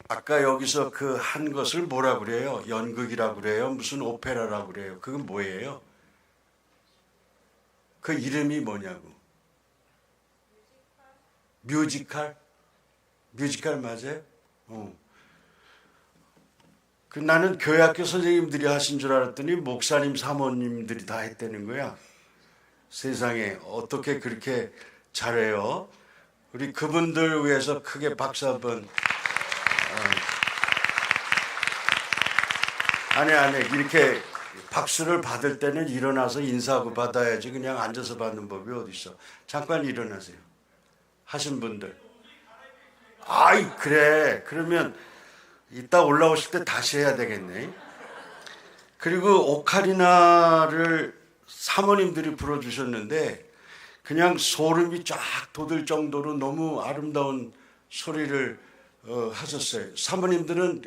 아까 여기서 그 한 것을 뭐라 그래요? 연극이라고 그래요? 무슨 오페라라고 그래요? 그건 뭐예요? 그 이름이 뭐냐고? 뮤지컬? 뮤지컬 맞아요? 그 나는 교회학교 선생님들이 하신 줄 알았더니 목사님, 사모님들이 다 했다는 거야. 세상에 어떻게 그렇게 잘해요? 우리 그분들 위해서 크게 박수 한번. 아니 이렇게 박수를 받을 때는 일어나서 인사하고 받아야지 그냥 앉아서 받는 법이 어디 있어. 잠깐 일어나세요. 하신 분들. 아이 그래. 그러면 이따 올라오실 때 다시 해야 되겠네. 그리고 오카리나를 사모님들이 불러주셨는데 그냥 소름이 쫙 돋을 정도로 너무 아름다운 소리를 하셨어요. 사모님들은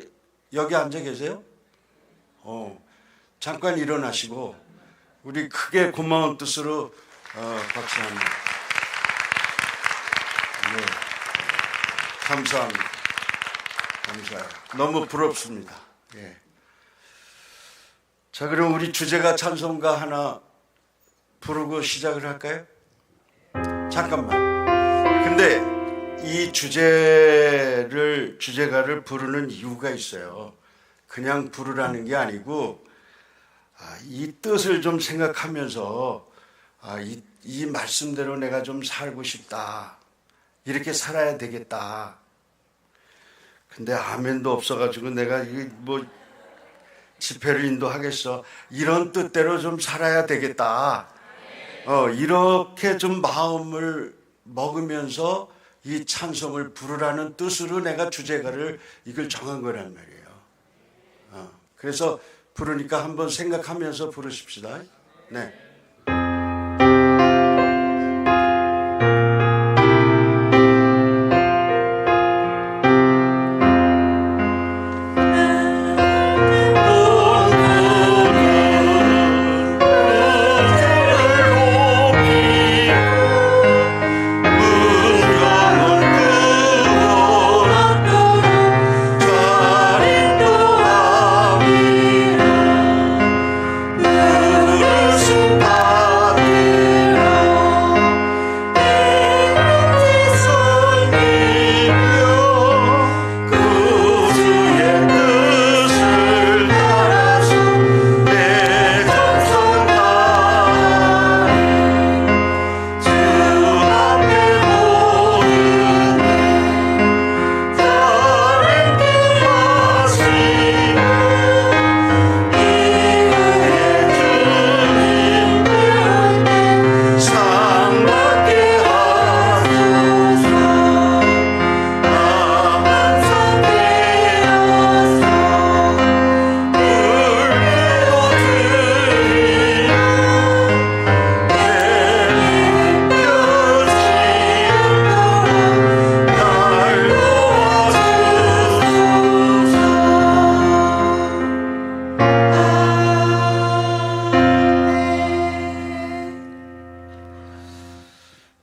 여기 앉아 계세요? 잠깐 일어나시고 우리 크게 고마운 뜻으로 박수합니다. 네, 감사합니다. 감사해요. 너무 부럽습니다. 예. 자, 그럼 우리 주제가 찬송가 하나 부르고 시작을 할까요? 잠깐만. 근데 이 주제가를 부르는 이유가 있어요. 그냥 부르라는 게 아니고 이 뜻을 좀 생각하면서 이 말씀대로 내가 좀 살고 싶다. 이렇게 살아야 되겠다. 근데 아멘도 없어가지고 내가 뭐 집회를 인도하겠어. 이런 뜻대로 좀 살아야 되겠다. 이렇게 좀 마음을 먹으면서 이 찬송을 부르라는 뜻으로 내가 주제가를 이걸 정한 거란 말이에요. 그래서 부르니까 한번 생각하면서 부르십시다. 네.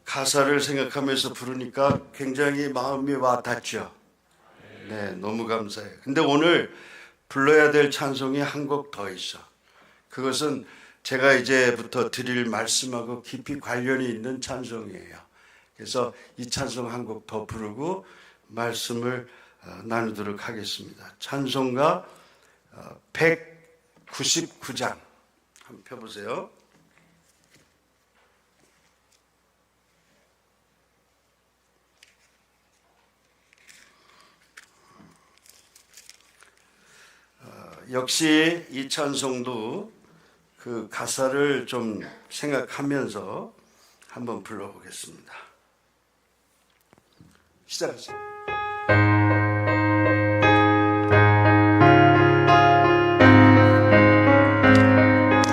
가사를 생각하면서 부르니까 굉장히 마음이 와닿죠. 네, 너무 감사해요. 근데 오늘 불러야 될 찬송이 한 곡 더 있어. 그것은 제가 이제부터 드릴 말씀하고 깊이 관련이 있는 찬송이에요. 그래서 이 찬송 한 곡 더 부르고 말씀을 나누도록 하겠습니다. 찬송가 199장 한번 펴보세요. 역시 이 찬송도 그 가사를 좀 생각하면서 한번 불러보겠습니다. 시작하세요.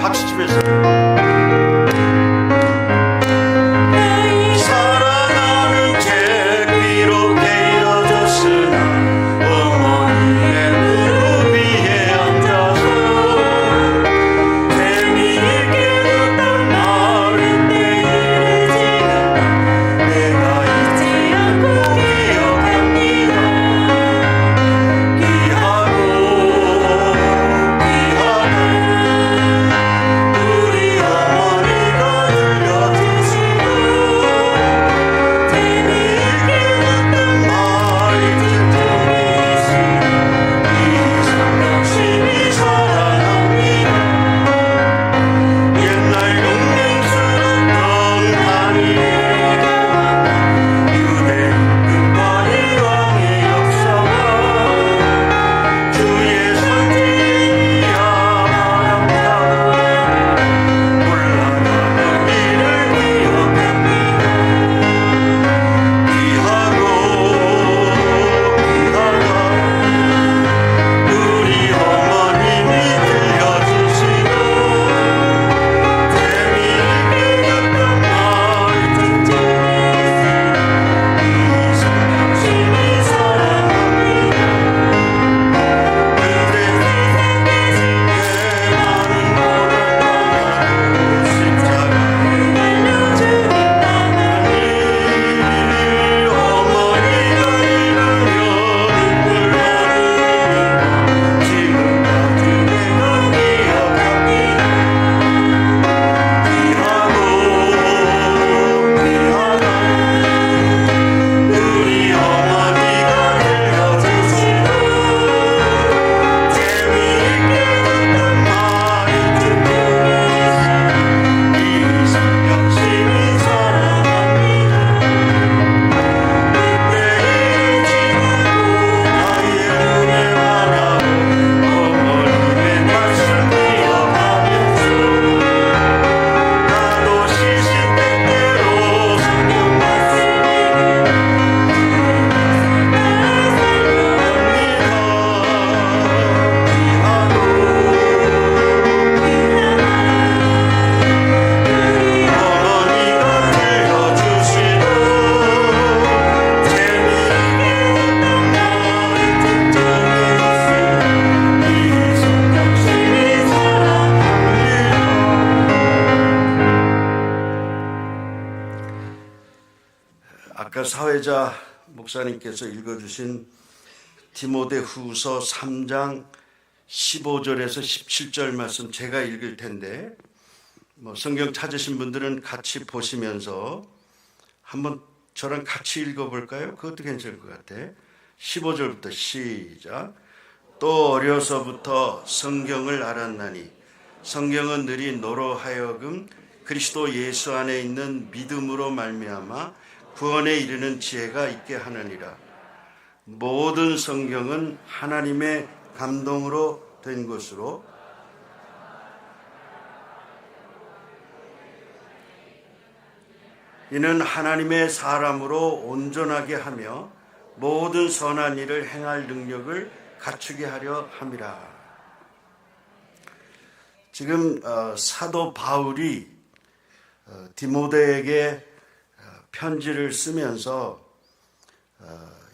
박수 치면서. 사랑하는 책 비록 헤어졌으나 어머니의 무릎 위에 앉아서 재미있게 듣던 말인데 이제는 내가 잊지 않고 기억해 손혜자 목사님께서 읽어주신 디모데후서 3장 15절에서 17절 말씀 제가 읽을 텐데 성경 찾으신 분들은 같이 보시면서 한번 저랑 같이 읽어볼까요? 그것도 괜찮을 것 같아. 15절부터 시작. 또 어려서부터 성경을 알았나니 성경은 늘이 너로 하여금 그리스도 예수 안에 있는 믿음으로 말미암아 구원에 이르는 지혜가 있게 하느니라. 모든 성경은 하나님의 감동으로 된 것으로 이는 하나님의 사람으로 온전하게 하며 모든 선한 일을 행할 능력을 갖추게 하려 함이라. 지금 사도 바울이 디모데에게 편지를 쓰면서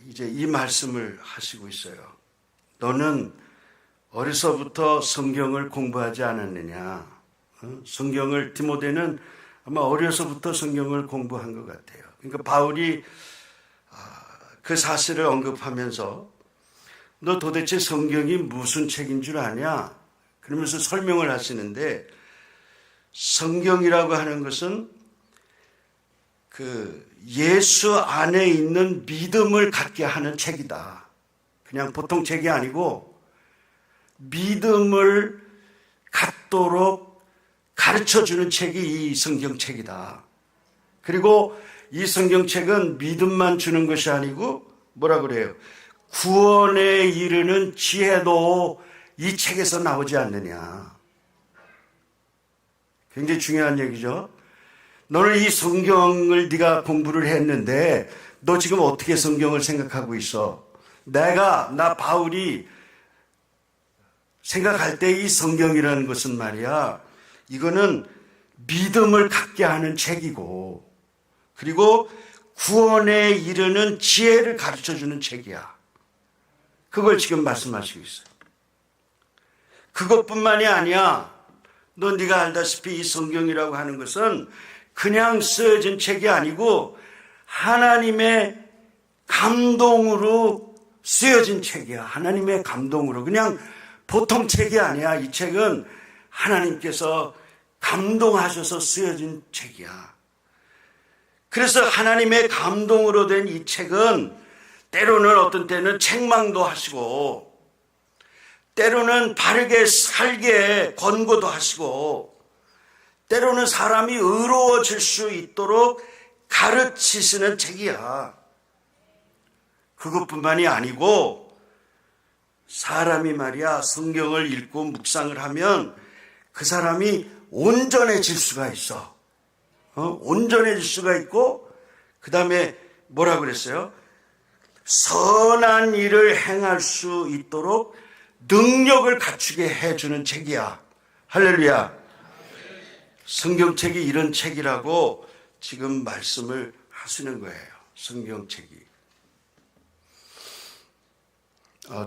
이제 이 말씀을 하시고 있어요. 너는 어려서부터 성경을 공부하지 않았느냐? 성경을 디모데는 아마 어려서부터 성경을 공부한 것 같아요. 그러니까 바울이 그 사실을 언급하면서 너 도대체 성경이 무슨 책인 줄 아냐? 그러면서 설명을 하시는데 성경이라고 하는 것은 그 예수 안에 있는 믿음을 갖게 하는 책이다. 그냥 보통 책이 아니고 믿음을 갖도록 가르쳐주는 책이 이 성경책이다. 그리고 이 성경책은 믿음만 주는 것이 아니고 뭐라 그래요? 구원에 이르는 지혜도 이 책에서 나오지 않느냐. 굉장히 중요한 얘기죠. 너는 이 성경을 네가 공부를 했는데 너 지금 어떻게 성경을 생각하고 있어? 나 바울이 생각할 때 이 성경이라는 것은 말이야, 이거는 믿음을 갖게 하는 책이고 그리고 구원에 이르는 지혜를 가르쳐주는 책이야. 그걸 지금 말씀하시고 있어요. 그것뿐만이 아니야. 네가 알다시피 이 성경이라고 하는 것은 그냥 쓰여진 책이 아니고 하나님의 감동으로 쓰여진 책이야. 하나님의 감동으로. 그냥 보통 책이 아니야. 이 책은 하나님께서 감동하셔서 쓰여진 책이야. 그래서 하나님의 감동으로 된 이 책은 때로는 어떤 때는 책망도 하시고 때로는 바르게 살게 권고도 하시고 때로는 사람이 의로워질 수 있도록 가르치시는 책이야. 그것뿐만이 아니고 사람이 말이야 성경을 읽고 묵상을 하면 그 사람이 온전해질 수가 있어. 온전해질 수가 있고 그 다음에 뭐라 그랬어요? 선한 일을 행할 수 있도록 능력을 갖추게 해주는 책이야. 할렐루야. 성경책이 이런 책이라고 지금 말씀을 하시는 거예요. 성경책이.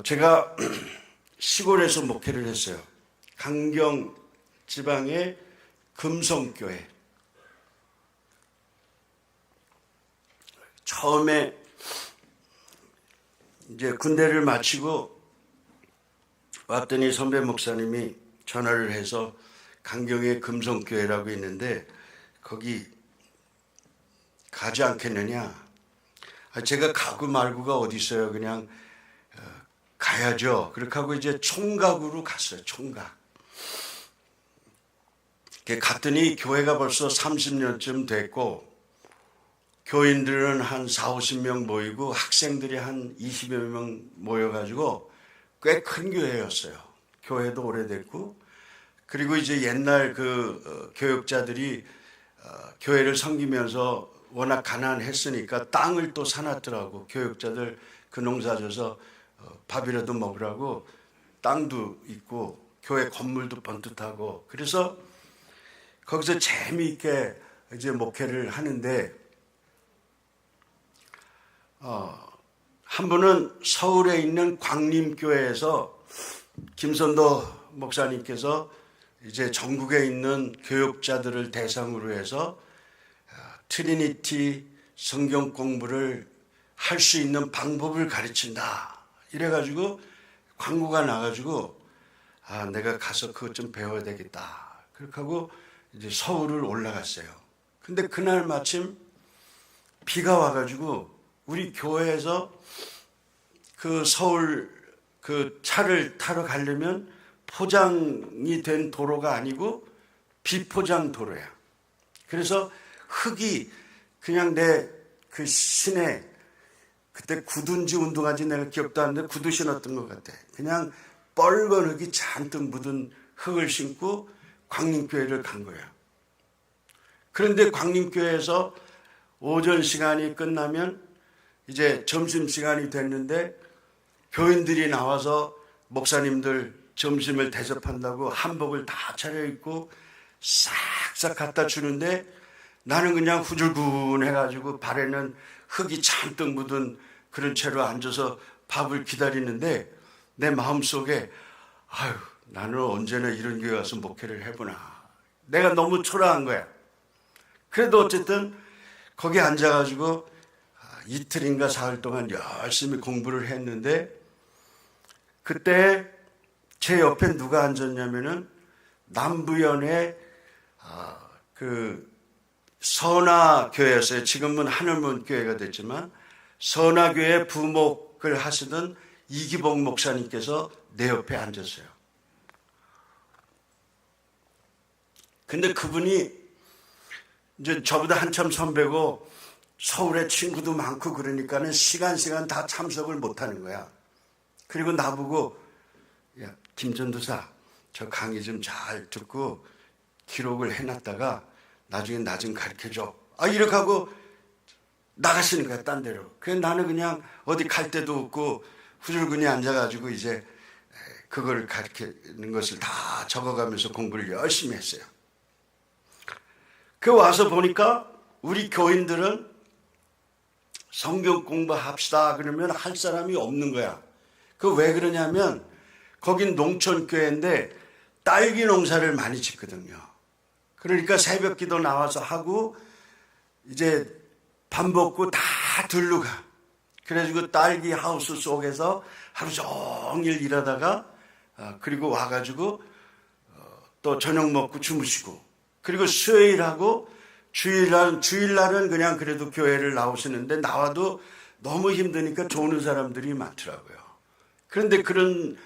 제가 시골에서 목회를 했어요. 강경 지방의 금성교회. 처음에 이제 군대를 마치고 왔더니 선배 목사님이 전화를 해서 강경의 금성교회라고 있는데 거기 가지 않겠느냐. 제가 가고 말고가 어디 있어요. 그냥 가야죠. 그렇게 하고 이제 총각으로 갔어요. 총각. 갔더니 교회가 벌써 30년쯤 됐고 교인들은 한 4, 50명 모이고 학생들이 한 20여 명 모여가지고 꽤 큰 교회였어요. 교회도 오래됐고 그리고 이제 옛날 교역자들이 교회를 섬기면서 워낙 가난했으니까 땅을 또 사놨더라고. 교역자들 그 농사 져서 밥이라도 먹으라고 땅도 있고 교회 건물도 번듯하고 그래서 거기서 재미있게 이제 목회를 하는데 한 분은 서울에 있는 광림교회에서 김선도 목사님께서 이제 전국에 있는 교역자들을 대상으로 해서 트리니티 성경 공부를 할 수 있는 방법을 가르친다. 이래가지고 광고가 나가지고 내가 가서 그것 좀 배워야 되겠다. 그렇게 하고 이제 서울을 올라갔어요. 근데 그날 마침 비가 와가지고 우리 교회에서 그 서울 그 차를 타러 가려면 포장이 된 도로가 아니고 비포장 도로야. 그래서 흙이 그냥 내 그 신에 그때 구두인지 운동화인지 내가 기억도 안 나는데 구두 신었던 것 같아. 그냥 뻘건 흙이 잔뜩 묻은 흙을 신고 광림교회를 간 거야. 그런데 광림교회에서 오전 시간이 끝나면 이제 점심시간이 됐는데 교인들이 나와서 목사님들 점심을 대접한다고 한복을 다 차려입고 싹싹 갖다 주는데 나는 그냥 후줄근해가지고 발에는 흙이 잔뜩 묻은 그런 채로 앉아서 밥을 기다리는데 내 마음속에 나는 언제나 이런 교회 와서 목회를 해보나. 내가 너무 초라한 거야. 그래도 어쨌든 거기 앉아가지고 이틀인가 사흘 동안 열심히 공부를 했는데 그때 제 옆에 누가 앉았냐면은 남부연의 그 선화교회였어요. 지금은 하늘문교회가 됐지만 선화교회 부목을 하시던 이기복 목사님께서 내 옆에 앉았어요. 근데 그분이 이제 저보다 한참 선배고 서울에 친구도 많고 그러니까는 시간 다 참석을 못하는 거야. 그리고 나보고 야 김전도사 저 강의 좀 잘 듣고 기록을 해놨다가 나중에 나 좀 가르쳐줘. 이렇게 하고 나가시는 거야 딴 데로. 그래서 나는 그냥 어디 갈 데도 없고 후줄근히 앉아가지고 이제 그걸 가르치는 것을 다 적어가면서 공부를 열심히 했어요. 그 와서 보니까 우리 교인들은 성경 공부합시다 그러면 할 사람이 없는 거야. 그 왜 그러냐면 거긴 농촌교회인데 딸기 농사를 많이 짓거든요. 그러니까 새벽 기도 나와서 하고 이제 밥 먹고 다 들러 가. 그래가지고 딸기 하우스 속에서 하루 종일 일하다가 그리고 와가지고 또 저녁 먹고 주무시고 그리고 수요일하고 주일날은 그냥 그래도 교회를 나오시는데 나와도 너무 힘드니까 조는 사람들이 많더라고요. 그런데 그런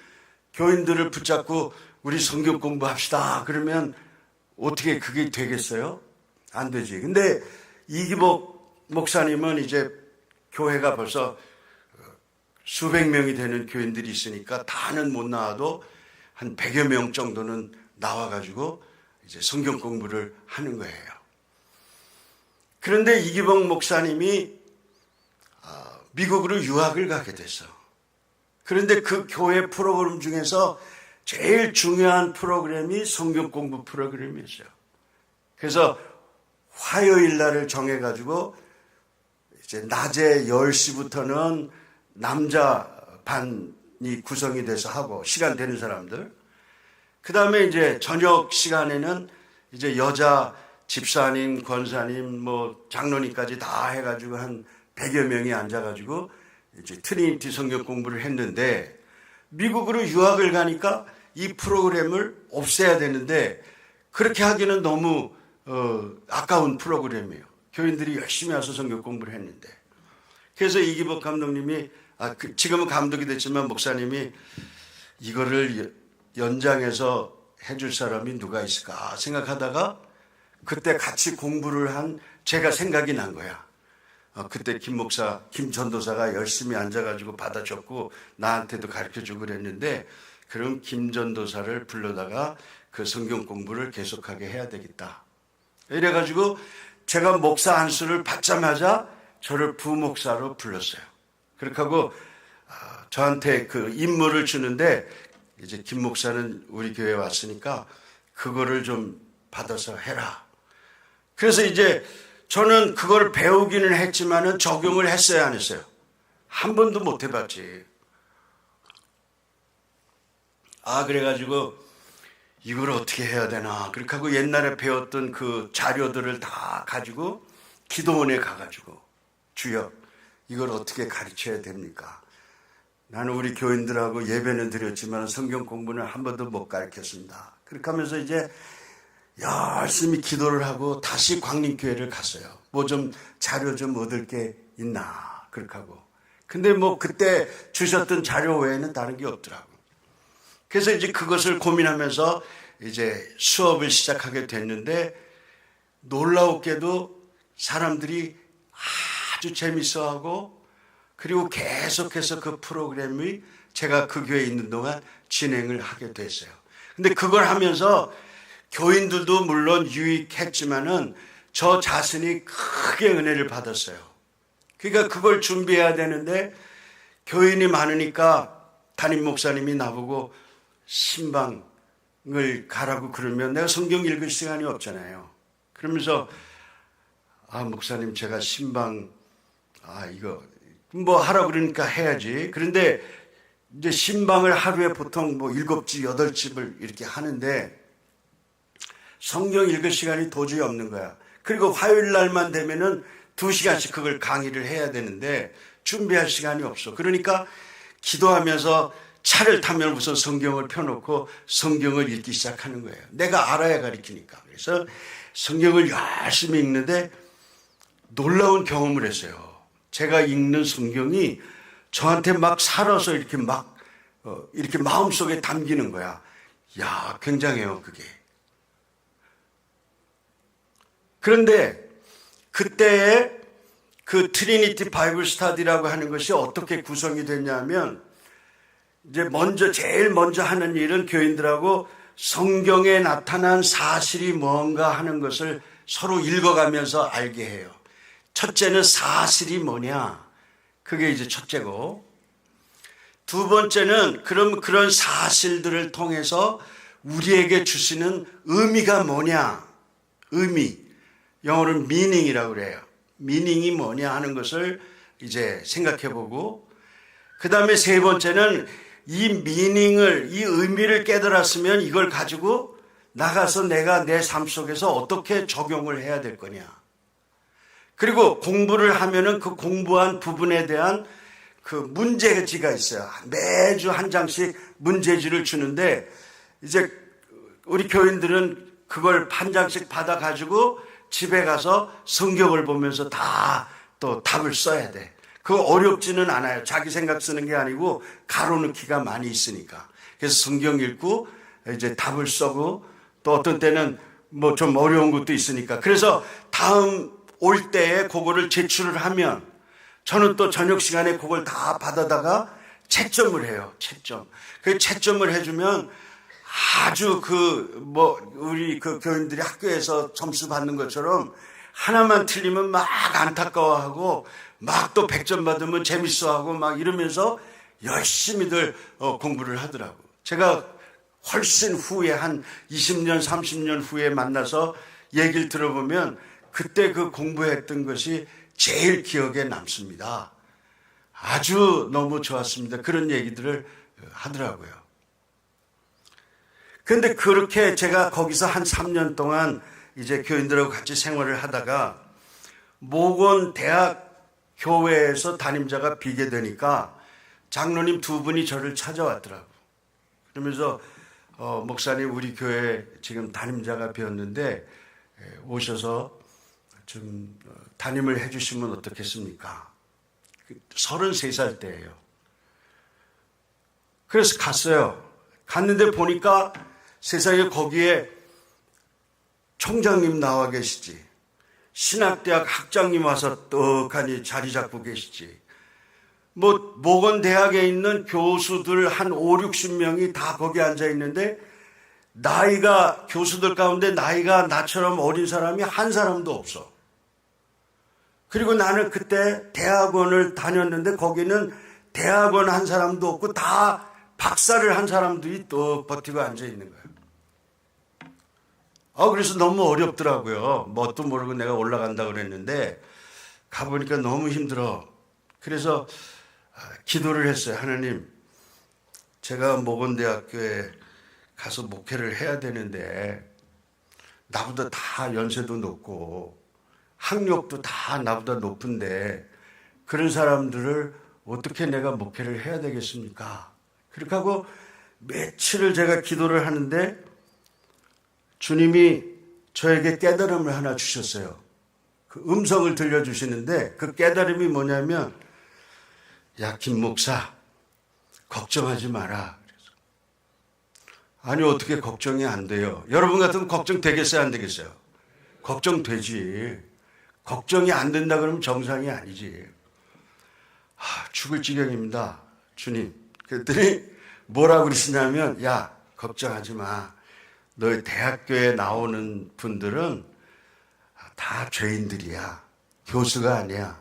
교인들을 붙잡고 우리 성경 공부합시다 그러면 어떻게 그게 되겠어요? 안 되지. 근데 이기복 목사님은 이제 교회가 벌써 수백 명이 되는 교인들이 있으니까 다는 못 나와도 한 100여 명 정도는 나와가지고 이제 성경 공부를 하는 거예요. 그런데 이기복 목사님이 미국으로 유학을 가게 됐어. 그런데 그 교회 프로그램 중에서 제일 중요한 프로그램이 성경 공부 프로그램이었어요. 그래서 화요일 날을 정해가지고 이제 낮에 10시부터는 남자 반이 구성이 돼서 하고 시간 되는 사람들. 그 다음에 이제 저녁 시간에는 이제 여자 집사님, 권사님, 장로님까지 다 해가지고 한 100여 명이 앉아가지고 이제 트리니티 성경 공부를 했는데 미국으로 유학을 가니까 이 프로그램을 없애야 되는데 그렇게 하기는 너무 아까운 프로그램이에요. 교인들이 열심히 와서 성경 공부를 했는데. 그래서 이기복 감독님이 지금은 감독이 됐지만 목사님이 이거를 연장해서 해줄 사람이 누가 있을까 생각하다가 그때 같이 공부를 한 제가 생각이 난 거야. 그때 김 전도사가 열심히 앉아가지고 받아줬고 나한테도 가르쳐주고 그랬는데 그럼 김 전도사를 불러다가 그 성경 공부를 계속하게 해야 되겠다. 이래가지고 제가 목사 안수를 받자마자 저를 부목사로 불렀어요. 그렇게 하고 저한테 그 임무를 주는데 이제 김 목사는 우리 교회에 왔으니까 그거를 좀 받아서 해라. 그래서 이제 저는 그걸 배우기는 했지만은 적용을 했어요, 안 했어요? 한 번도 못 해봤지. 그래가지고 이걸 어떻게 해야 되나. 그렇게 하고 옛날에 배웠던 그 자료들을 다 가지고 기도원에 가가지고 주여 이걸 어떻게 가르쳐야 됩니까? 나는 우리 교인들하고 예배는 드렸지만 성경 공부는 한 번도 못 가르쳤습니다. 그렇게 하면서 이제 열심히 기도를 하고 다시 광림교회를 갔어요. 뭐 좀 자료 좀 얻을 게 있나 그렇게 하고. 근데 뭐 그때 주셨던 자료 외에는 다른 게 없더라고요. 그래서 이제 그것을 고민하면서 이제 수업을 시작하게 됐는데 놀라웠게도 사람들이 아주 재밌어하고 그리고 계속해서 그 프로그램이 제가 그 교회에 있는 동안 진행을 하게 됐어요. 근데 그걸 하면서 교인들도 물론 유익했지만은 저 자신이 크게 은혜를 받았어요. 그러니까 그걸 준비해야 되는데 교인이 많으니까 담임 목사님이 나보고 신방을 가라고 그러면 내가 성경 읽을 시간이 없잖아요. 그러면서 목사님 제가 신방 이거 뭐 하라고 그러니까 해야지. 그런데 이제 신방을 하루에 보통 뭐 7집, 8집을 이렇게 하는데 성경 읽을 시간이 도저히 없는 거야. 그리고 화요일 날만 되면은 2시간씩 그걸 강의를 해야 되는데 준비할 시간이 없어. 그러니까 기도하면서 차를 타면 우선 성경을 펴놓고 성경을 읽기 시작하는 거예요. 내가 알아야 가르치니까. 그래서 성경을 열심히 읽는데 놀라운 경험을 했어요. 제가 읽는 성경이 저한테 막 살아서 이렇게 이렇게 마음속에 담기는 거야. 야, 굉장해요, 그게. 그런데 그때의 그 트리니티 바이블 스터디라고 하는 것이 어떻게 구성이 됐냐면 이제 제일 먼저 하는 일은 교인들하고 성경에 나타난 사실이 뭔가 하는 것을 서로 읽어가면서 알게 해요. 첫째는 사실이 뭐냐. 그게 이제 첫째고. 두 번째는 그런 사실들을 통해서 우리에게 주시는 의미가 뭐냐. 의미. 영어로는 meaning이라고 그래요. meaning이 뭐냐 하는 것을 이제 생각해 보고, 그 다음에 세 번째는 이 meaning을, 이 의미를 깨달았으면 이걸 가지고 나가서 내가 내 삶 속에서 어떻게 적용을 해야 될 거냐. 그리고 공부를 하면은 그 공부한 부분에 대한 그 문제지가 있어요. 매주 한 장씩 문제지를 주는데 이제 우리 교인들은 그걸 한 장씩 받아가지고 집에 가서 성경을 보면서 다 또 답을 써야 돼. 그거 어렵지는 않아요. 자기 생각 쓰는 게 아니고 가로넣기가 많이 있으니까. 그래서 성경 읽고 이제 답을 써고 또 어떤 때는 뭐 좀 어려운 것도 있으니까. 그래서 다음 올 때에 그거를 제출을 하면 저는 또 저녁 시간에 그걸 다 받아다가 채점을 해요. 채점. 그 채점을 해주면 아주 우리 그 교인들이 학교에서 점수 받는 것처럼 하나만 틀리면 막 안타까워하고 막 또 100점 받으면 재밌어하고 막 이러면서 열심히들 공부를 하더라고. 제가 훨씬 후에 한 20년, 30년 후에 만나서 얘기를 들어보면 그때 그 공부했던 것이 제일 기억에 남습니다. 아주 너무 좋았습니다. 그런 얘기들을 하더라고요. 그런데 그렇게 제가 거기서 한 3년 동안 이제 교인들하고 같이 생활을 하다가 모건 대학 교회에서 담임자가 비게 되니까 장로님 2분이 저를 찾아왔더라고. 그러면서 목사님 우리 교회 지금 담임자가 비었는데 오셔서 좀 담임을 해주시면 어떻겠습니까? 33살 때예요. 그래서 갔어요. 갔는데 보니까 세상에 거기에 총장님 나와 계시지, 신학대학 학장님 와서 떡하니 자리 잡고 계시지, 모건 대학에 있는 교수들 한 5, 60명이 다 거기 앉아 있는데 교수들 가운데 나이가 나처럼 어린 사람이 한 사람도 없어. 그리고 나는 그때 대학원을 다녔는데 거기는 대학원 한 사람도 없고 다 박사를 한 사람들이 또 버티고 앉아 있는 거예요. 그래서 너무 어렵더라고요. 뭣도 모르고 내가 올라간다고 그랬는데 가보니까 너무 힘들어. 그래서 기도를 했어요. 하나님, 제가 모건대학교에 가서 목회를 해야 되는데 나보다 다 연세도 높고 학력도 다 나보다 높은데 그런 사람들을 어떻게 내가 목회를 해야 되겠습니까? 그렇게 하고 며칠을 제가 기도를 하는데 주님이 저에게 깨달음을 하나 주셨어요. 그 음성을 들려주시는데 그 깨달음이 뭐냐면, 야, 김 목사, 걱정하지 마라. 아니, 어떻게 걱정이 안 돼요? 여러분 같으면 걱정 되겠어요, 안 되겠어요? 걱정되지. 걱정이 안 된다 그러면 정상이 아니지. 죽을 지경입니다, 주님. 그랬더니 뭐라고 그러시냐면, 야, 걱정하지 마. 너희 대학교에 나오는 분들은 다 죄인들이야. 교수가 아니야.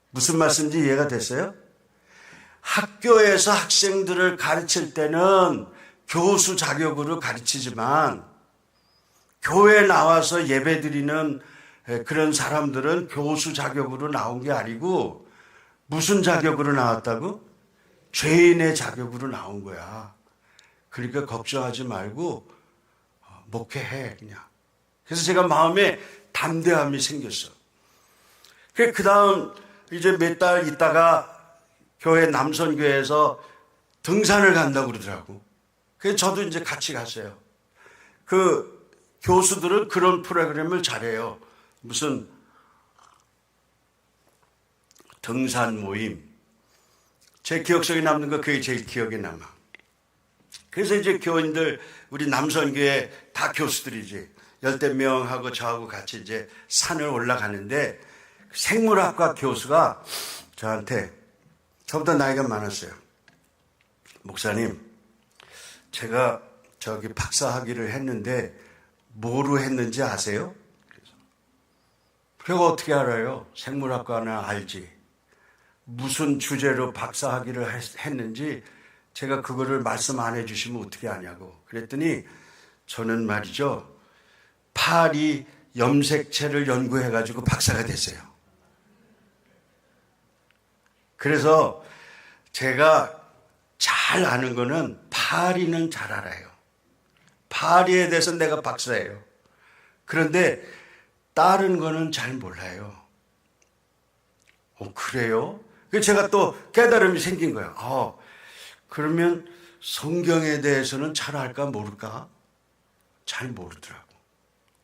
무슨 말씀인지 이해가 됐어요? 학교에서 학생들을 가르칠 때는 교수 자격으로 가르치지만 교회에 나와서 예배드리는 그런 사람들은 교수 자격으로 나온 게 아니고 무슨 자격으로 나왔다고? 죄인의 자격으로 나온 거야. 그러니까 걱정하지 말고 목회해 그냥. 그래서 제가 마음에 담대함이 생겼어. 그 다음 이제 몇 달 있다가 교회 남선교회에서 등산을 간다고 그러더라고. 그래서 저도 이제 같이 갔어요. 그 교수들은 그런 프로그램을 잘해요. 무슨 등산 모임. 제 기억 속에 남는 거 그게 제일 기억에 남아. 그래서 이제 교인들, 우리 남선교회 다 교수들이지. 열댓 명하고 저하고 같이 이제 산을 올라가는데 생물학과 교수가 저한테, 저보다 나이가 많았어요. 목사님, 제가 저기 박사학위를 했는데 뭐로 했는지 아세요? 그래서 어떻게 알아요? 생물학과는 알지. 무슨 주제로 박사학위를 했는지 제가 그거를 말씀 안 해주시면 어떻게 아냐고. 그랬더니 저는 말이죠, 파리 염색체를 연구해가지고 박사가 됐어요. 그래서 제가 잘 아는 거는 파리는 잘 알아요. 파리에 대해서 내가 박사예요. 그런데 다른 거는 잘 몰라요. 그래요? 그래서 제가 또 깨달음이 생긴 거예요. 그러면 성경에 대해서는 잘 알까 모를까? 잘 모르더라고.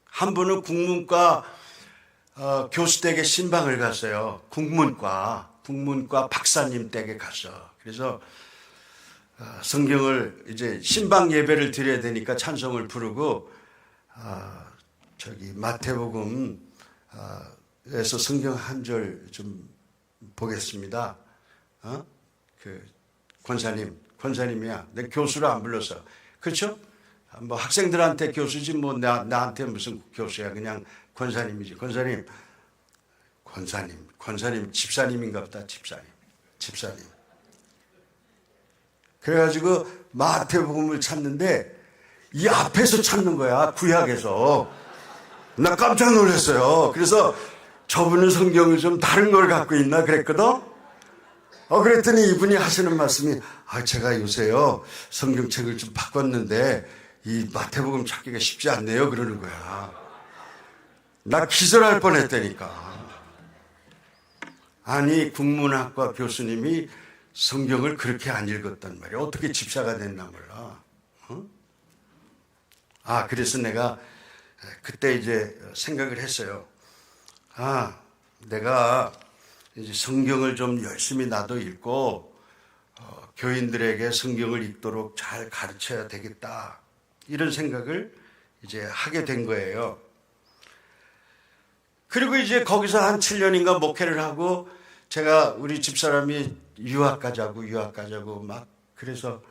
한 번은 국문과 교수 댁에 신방을 갔어요. 국문과 박사님 댁에 갔어. 그래서 성경을 이제 신방 예배를 드려야 되니까 찬송을 부르고 저기 마태복음에서 성경 한 절 좀 보겠습니다. 그 권사님이야. 내 교수를 안 불렀어. 그렇죠? 뭐 학생들한테 교수지 뭐 나한테 무슨 교수야. 그냥 권사님이지. 권사님 집사님인가 보다. 집사님. 그래가지고 마태복음을 찾는데 이 앞에서 찾는 거야. 구약에서. 나 깜짝 놀랐어요. 그래서 저분은 성경을 좀 다른 걸 갖고 있나 그랬거든. 그랬더니 이분이 하시는 말씀이, 제가 요새요 성경책을 좀 바꿨는데 이 마태복음 찾기가 쉽지 않네요 그러는 거야. 나 기절할 뻔했다니까. 아니, 국문학과 교수님이 성경을 그렇게 안 읽었단 말이야. 어떻게 집사가 됐나 몰라. 그래서 내가 그때 이제 생각을 했어요. 내가 이제 성경을 좀 열심히 나도 읽고 교인들에게 성경을 읽도록 잘 가르쳐야 되겠다. 이런 생각을 이제 하게 된 거예요. 그리고 이제 거기서 한 7년인가 목회를 하고 제가 우리 집사람이 유학 가자고 막 그래서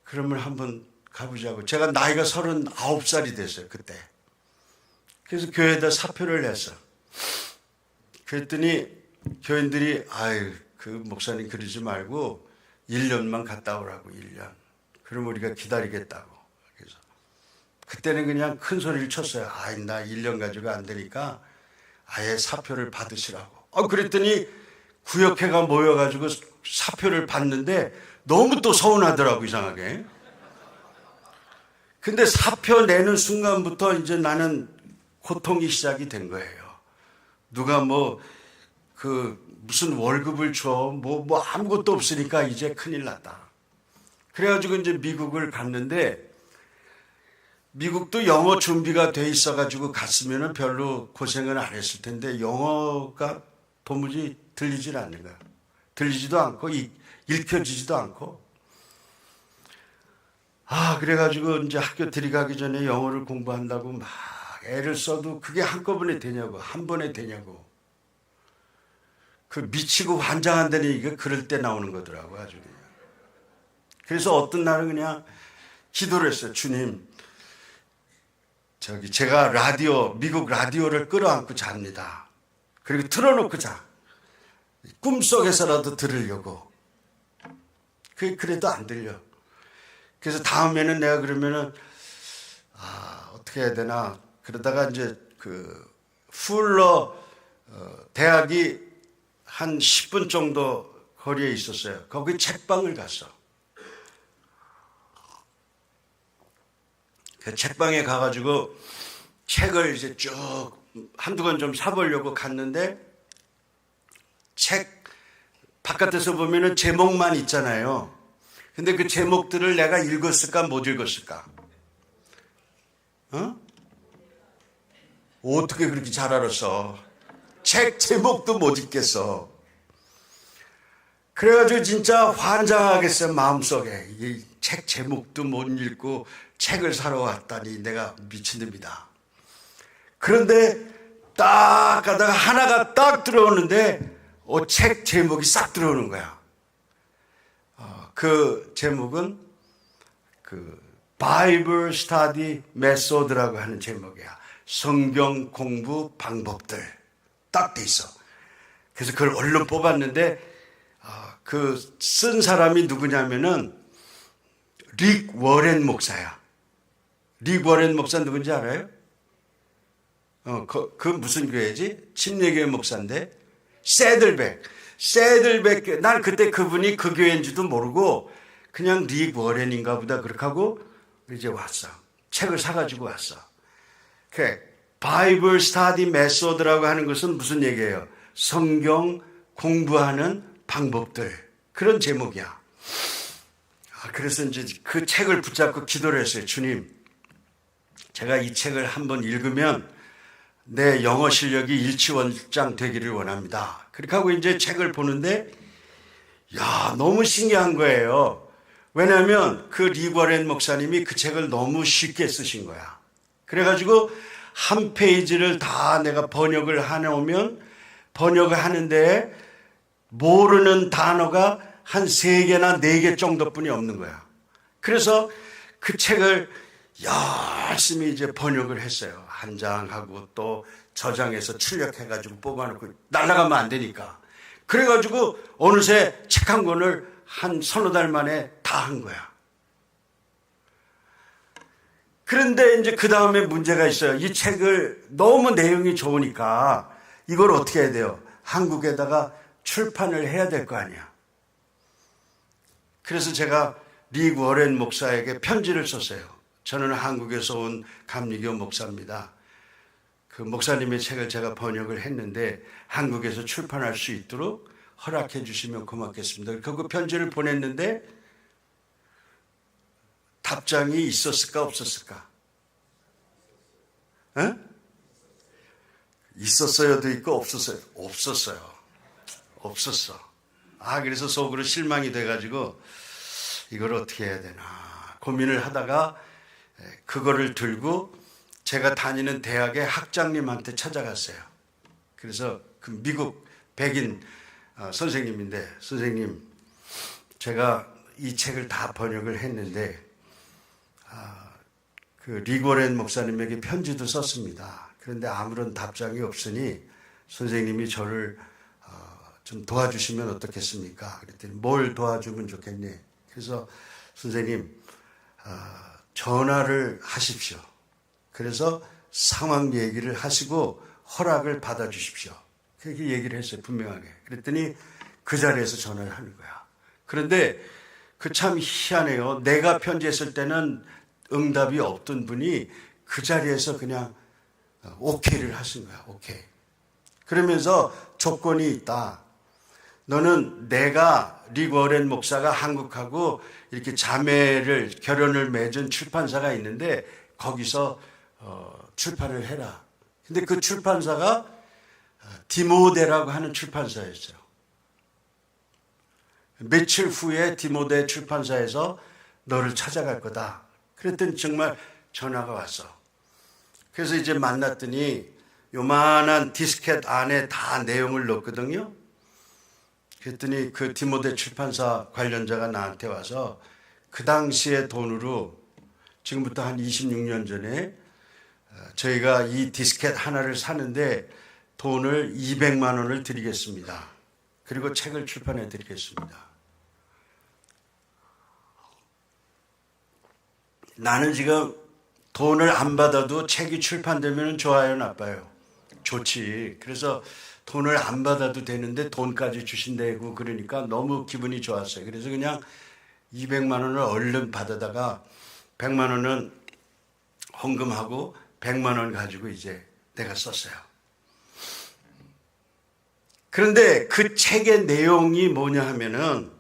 그러면 한번 가보자고. 제가 나이가 39살이 됐어요, 그때. 그래서 교회에다 사표를 냈어. 그랬더니 교인들이 그 목사님 그러지 말고 1년만 갔다 오라고. 1년. 그럼 우리가 기다리겠다고. 그래서 그때는 그냥 큰 소리를 쳤어요. 나 1년 가지고 안 되니까 아예 사표를 받으시라고. 그랬더니 구역회가 모여가지고 사표를 받는데 너무 또 서운하더라고, 이상하게. 근데 사표 내는 순간부터 이제 나는 고통이 시작이 된 거예요. 누가 무슨 월급을 줘. 아무것도 없으니까 이제 큰일 났다. 그래가지고 이제 미국을 갔는데, 미국도 영어 준비가 돼 있어가지고 갔으면 별로 고생은 안 했을 텐데, 영어가 도무지 들리질 않는 거야. 들리지도 않고, 읽혀지지도 않고. 그래가지고 이제 학교 들어가기 전에 영어를 공부한다고 막 애를 써도 그게 한꺼번에 되냐고, 한 번에 되냐고. 그 미치고 환장한다니 이게 그럴 때 나오는 거더라고, 아주 그냥. 그래서 어떤 날은 그냥 기도를 했어요. 주님, 제가 미국 라디오를 끌어안고 잡니다. 그리고 틀어놓고 자. 꿈속에서라도 들으려고. 그래도 안 들려. 그래서 다음에는 내가 그러면은, 어떻게 해야 되나. 그러다가 이제 풀러, 대학이 한 10분 정도 거리에 있었어요. 거기 책방을 갔어. 그 책방에 가가지고 책을 이제 쭉 한두 권 좀 사보려고 갔는데, 책 바깥에서 보면은 제목만 있잖아요. 근데 그 제목들을 내가 읽었을까 못 읽었을까? 어떻게 그렇게 잘 알았어? 책 제목도 못 읽겠어. 그래가지고 진짜 환장하겠어요, 마음속에. 이 책 제목도 못 읽고 책을 사러 왔다니 내가 미친놈이다. 그런데 딱 가다가 하나가 딱 들어오는데 책 제목이 싹 들어오는 거야. 그 제목은 바이블 스터디 메소드라고 하는 제목이야. 성경 공부 방법들 딱 돼 있어. 그래서 그걸 얼른 뽑았는데 쓴 사람이 누구냐면은 릭 워렌 목사야. 릭 워렌 목사 누군지 알아요? 그 무슨 교회지? 침례교회 목사인데 새들백. 난 그때 그분이 그 교회인지도 모르고 그냥 릭 워렌인가 보다 그렇게 하고 이제 왔어. 책을 사가지고 왔어. 바이블 스터디 메소드라고 하는 것은 무슨 얘기예요? 성경 공부하는 방법들. 그런 제목이야. 그래서 이제 그 책을 붙잡고 기도를 했어요. 주님, 제가 이 책을 한번 읽으면 내 영어 실력이 일취월장 되기를 원합니다. 그렇게 하고 이제 책을 보는데, 너무 신기한 거예요. 왜냐하면 그 릭 워렌 목사님이 그 책을 너무 쉽게 쓰신 거야. 그래가지고 한 페이지를 다 내가 번역을 해놓으면 번역을 하는데 모르는 단어가 한 3개나 4개 정도뿐이 없는 거야. 그래서 그 책을 열심히 이제 번역을 했어요. 한 장하고 또 저장해서 출력해가지고 뽑아놓고 날아가면 안 되니까. 그래가지고 어느새 책 한 권을 한 서너 달 만에 다 한 거야. 그런데 이제 그 다음에 문제가 있어요. 이 책을 너무 내용이 좋으니까 이걸 어떻게 해야 돼요? 한국에다가 출판을 해야 될 거 아니야. 그래서 제가 릭 워렌 목사에게 편지를 썼어요. 저는 한국에서 온 감리교 목사입니다. 그 목사님의 책을 제가 번역을 했는데 한국에서 출판할 수 있도록 허락해 주시면 고맙겠습니다. 그 편지를 보냈는데 답장이 있었을까 없었을까? 있었어요도 있고 없었어요. 그래서 속으로 실망이 돼가지고 이걸 어떻게 해야 되나 고민을 하다가 그거를 들고 제가 다니는 대학의 학장님한테 찾아갔어요. 그래서 그 미국 백인 선생님인데, 선생님, 제가 이 책을 다 번역을 했는데 그 릭 워렌 목사님에게 편지도 썼습니다. 그런데 아무런 답장이 없으니 선생님이 저를 좀 도와주시면 어떻겠습니까? 그랬더니 뭘 도와주면 좋겠니? 그래서 선생님, 전화를 하십시오. 그래서 상황 얘기를 하시고 허락을 받아주십시오. 그렇게 얘기를 했어요, 분명하게. 그랬더니 그 자리에서 전화를 하는 거야. 그런데 그 참 희한해요. 내가 편지했을 때는 응답이 없던 분이 그 자리에서 그냥 오케이를 하신 거야, 오케이. 그러면서 조건이 있다. 너는 내가 리그 워렌 목사가 한국하고 이렇게 결혼을 맺은 출판사가 있는데 거기서 출판을 해라. 근데 그 출판사가 디모데라고 하는 출판사였어요. 며칠 후에 디모데 출판사에서 너를 찾아갈 거다. 그랬더니 정말 전화가 왔어. 그래서 이제 만났더니 요만한 디스켓 안에 다 내용을 넣었거든요. 그랬더니 그 디모데 출판사 관련자가 나한테 와서 그 당시의 돈으로 지금부터 한 26년 전에 저희가 이 디스켓 하나를 사는데 돈을 200만 원을 드리겠습니다. 그리고 책을 출판해 드리겠습니다. 나는 지금 돈을 안 받아도 책이 출판되면 좋아요, 나빠요? 좋지. 그래서 돈을 안 받아도 되는데 돈까지 주신다고 그러니까 너무 기분이 좋았어요. 그래서 그냥 200만 원을 얼른 받아다가 100만 원은 헌금하고 100만 원 가지고 이제 내가 썼어요. 그런데 그 책의 내용이 뭐냐 하면은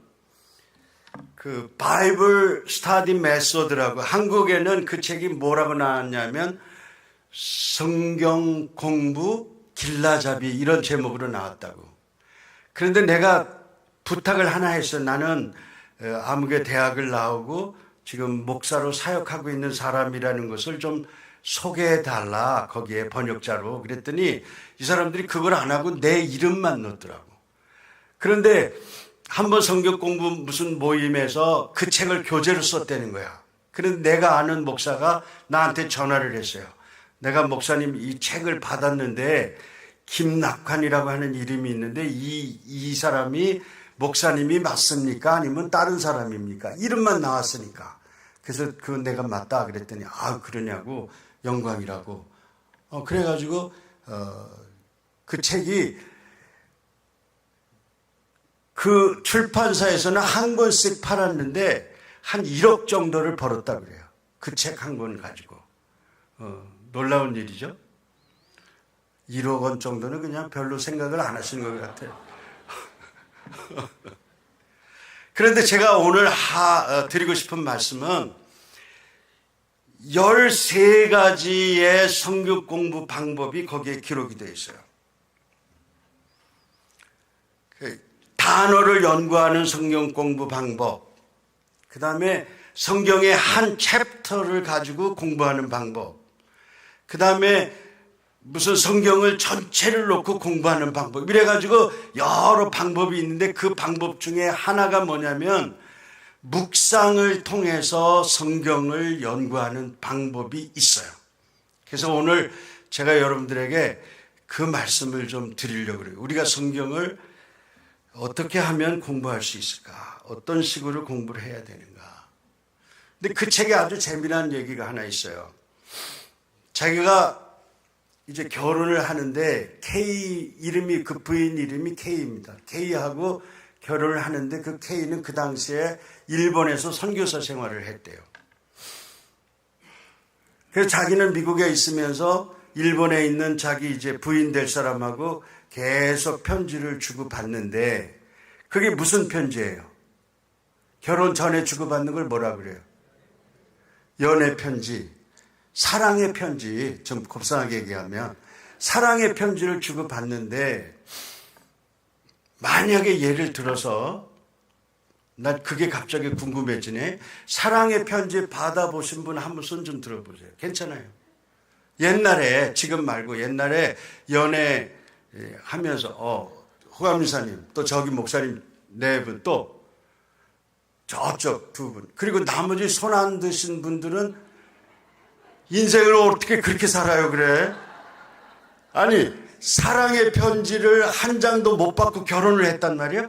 그 바이블 스타디 메소드라고, 한국에는 그 책이 뭐라고 나왔냐면 성경 공부 길라잡이 이런 제목으로 나왔다고. 그런데 내가 부탁을 하나 했어. 나는 아무개 대학을 나오고 지금 목사로 사역하고 있는 사람이라는 것을 좀 소개해 달라, 거기에 번역자로. 그랬더니 이 사람들이 그걸 안 하고 내 이름만 넣더라고. 그런데 한번 성경 공부 무슨 모임에서 그 책을 교재로 썼다는 거야. 그런데 내가 아는 목사가 나한테 전화를 했어요. 내가 목사님 이 책을 받았는데 김낙환이라고 하는 이름이 있는데 이 사람이 목사님이 맞습니까? 아니면 다른 사람입니까? 이름만 나왔으니까. 그래서 그 내가 맞다 그랬더니 그러냐고, 영광이라고. 그래가지고 그 책이 그 출판사에서는 한 권씩 팔았는데 한 1억 정도를 벌었다 그래요. 그 책 한 권 가지고. 놀라운 일이죠. 1억 원 정도는 그냥 별로 생각을 안 하시는 것 같아요. 그런데 제가 오늘 드리고 싶은 말씀은 13가지의 성경 공부 방법이 거기에 기록이 되어 있어요. 단어를 연구하는 성경 공부 방법, 그 다음에 성경의 한 챕터를 가지고 공부하는 방법, 그 다음에 무슨 성경을 전체를 놓고 공부하는 방법, 이래가지고 여러 방법이 있는데 그 방법 중에 하나가 뭐냐면 묵상을 통해서 성경을 연구하는 방법이 있어요. 그래서 오늘 제가 여러분들에게 그 말씀을 좀 드리려고 그래요. 우리가 성경을 어떻게 하면 공부할 수 있을까? 어떤 식으로 공부를 해야 되는가? 근데 그 책에 아주 재미난 얘기가 하나 있어요. 자기가 이제 결혼을 하는데 그 부인 이름이 K입니다. K하고 결혼을 하는데 그 K는 그 당시에 일본에서 선교사 생활을 했대요. 그래서 자기는 미국에 있으면서 일본에 있는 자기 이제 부인 될 사람하고 계속 편지를 주고받는데 그게 무슨 편지예요? 결혼 전에 주고받는 걸 뭐라 그래요? 연애 편지, 사랑의 편지. 좀 곱상하게 얘기하면 사랑의 편지를 주고받는데, 만약에 예를 들어서 난 그게 갑자기 궁금해지네. 사랑의 편지 받아보신 분 한 번 손 좀 들어보세요. 괜찮아요. 옛날에, 지금 말고 옛날에 연애 하면서 호감유사님, 또 저기 목사님 네 분, 또 저쪽 두 분, 그리고 나머지 손 안 드신 분들은 인생을 어떻게 그렇게 살아요, 그래? 아니, 사랑의 편지를 한 장도 못 받고 결혼을 했단 말이야?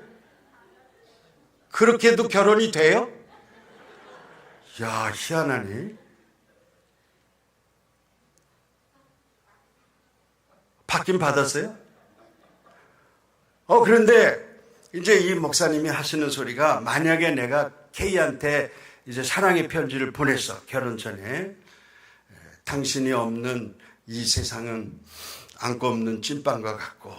그렇게 해도 결혼이 돼요? 야, 희한하네. 받긴 받았어요? 그런데 이제 이 목사님이 하시는 소리가, 만약에 내가 K한테 이제 사랑의 편지를 보냈어, 결혼 전에. 당신이 없는 이 세상은 안고 없는 찐빵과 같고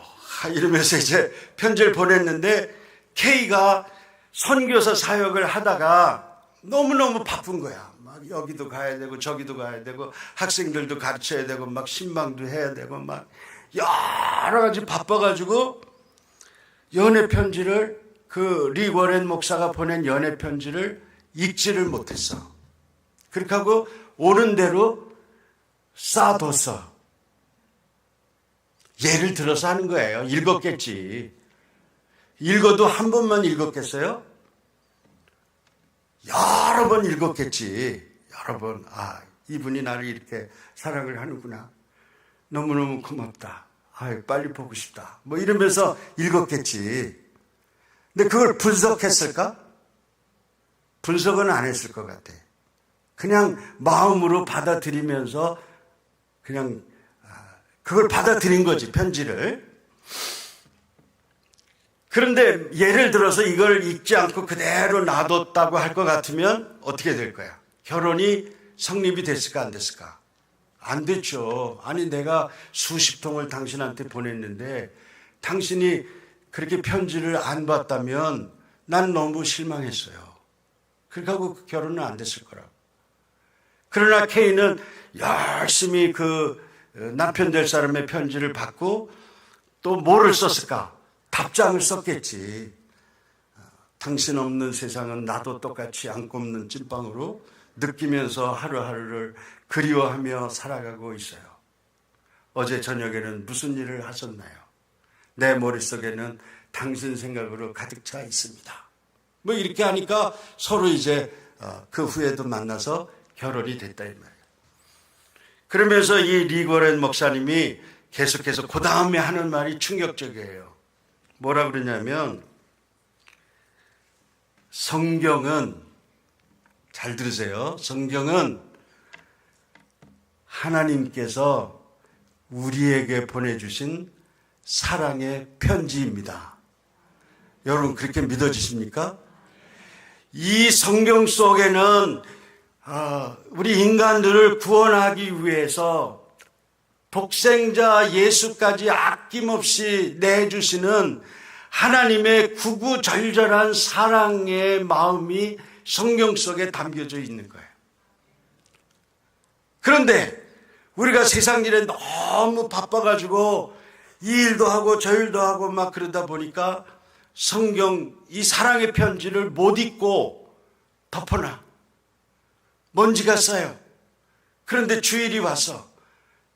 이러면서 이제 편지를 보냈는데 K가 선교사 사역을 하다가 너무너무 바쁜 거야. 막 여기도 가야 되고 저기도 가야 되고 학생들도 가르쳐야 되고 막 신방도 해야 되고 막 여러 가지 바빠가지고 연애 편지를 그 리 워렌 목사가 보낸 연애 편지를 읽지를 못했어. 그렇게 하고 오는 대로 쌓아뒀어. 예를 들어서 하는 거예요. 읽었겠지. 읽어도 한 번만 읽었겠어요? 여러 번 읽었겠지. 여러 번. 아, 이분이 나를 이렇게 사랑을 하는구나. 너무너무 고맙다. 아유, 빨리 보고 싶다. 뭐 이러면서 읽었겠지. 근데 그걸 분석했을까? 분석은 안 했을 것 같아. 그냥 마음으로 받아들이면서 그냥 그걸 받아들인 거지, 편지를. 그런데 예를 들어서 이걸 읽지 않고 그대로 놔뒀다고 할 것 같으면 어떻게 될 거야? 결혼이 성립이 됐을까 안 됐을까? 안 됐죠. 아니 내가 수십 통을 당신한테 보냈는데 당신이 그렇게 편지를 안 받다면 난 너무 실망했어요. 그렇게 하고 결혼은 안 됐을 거라고. 그러나 K는 열심히 그 남편 될 사람의 편지를 받고 또 뭐를 썼을까? 답장을 썼겠지. 당신 없는 세상은 나도 똑같이 안고 없는 찐빵으로 느끼면서 하루하루를 그리워하며 살아가고 있어요. 어제 저녁에는 무슨 일을 하셨나요? 내 머릿속에는 당신 생각으로 가득 차 있습니다. 뭐 이렇게 하니까 서로 이제 그 후에도 만나서 결혼이 됐다 이 말이에요. 그러면서 이 리 워렌 목사님이 계속해서 그 다음에 하는 말이 충격적이에요. 뭐라 그러냐면 성경은 잘 들으세요. 성경은 하나님께서 우리에게 보내주신 사랑의 편지입니다. 여러분 그렇게 믿어지십니까? 이 성경 속에는 우리 인간들을 구원하기 위해서 독생자 예수까지 아낌없이 내주시는 하나님의 구구절절한 사랑의 마음이 성경 속에 담겨져 있는 거예요. 그런데 우리가 세상 일에 너무 바빠가지고 이 일도 하고 저 일도 하고 막 그러다 보니까 성경 이 사랑의 편지를 못 읽고 덮어놔. 먼지가 쌓여. 그런데 주일이 와서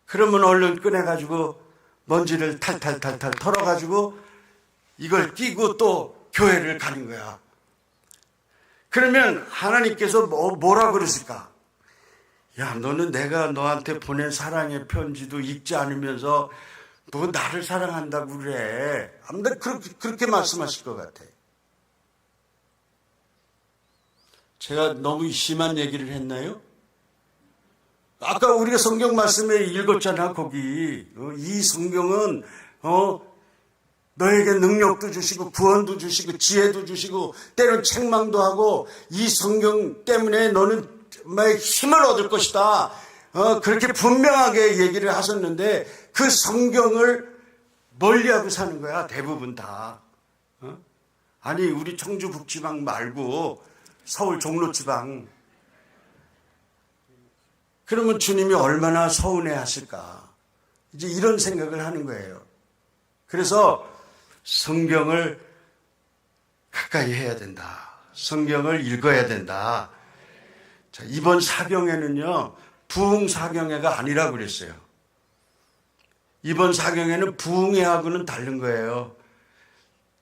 그러면 얼른 꺼내가지고 먼지를 탈탈탈탈 털어가지고 이걸 끼고 또 교회를 가는 거야. 그러면 하나님께서 뭐라 그러실까? 야, 너는 내가 너한테 보낸 사랑의 편지도 읽지 않으면서 너 나를 사랑한다고 그래. 아무튼 그렇게 말씀하실 것 같아. 제가 너무 심한 얘기를 했나요? 아까 우리가 성경 말씀에 읽었잖아, 거기. 이 성경은, 너에게 능력도 주시고, 구원도 주시고, 지혜도 주시고, 때론 책망도 하고, 이 성경 때문에 너는 정말 힘을 얻을 것이다. 그렇게 분명하게 얘기를 하셨는데, 그 성경을 멀리하고 사는 거야, 대부분 다. 아니, 우리 청주 북지방 말고, 서울 종로지방. 그러면 주님이 얼마나 서운해 하실까. 이제 이런 생각을 하는 거예요. 그래서 성경을 가까이 해야 된다. 성경을 읽어야 된다. 자, 이번 사경회는요, 부흥사경회가 아니라고 그랬어요. 이번 사경회는 부흥회하고는 다른 거예요.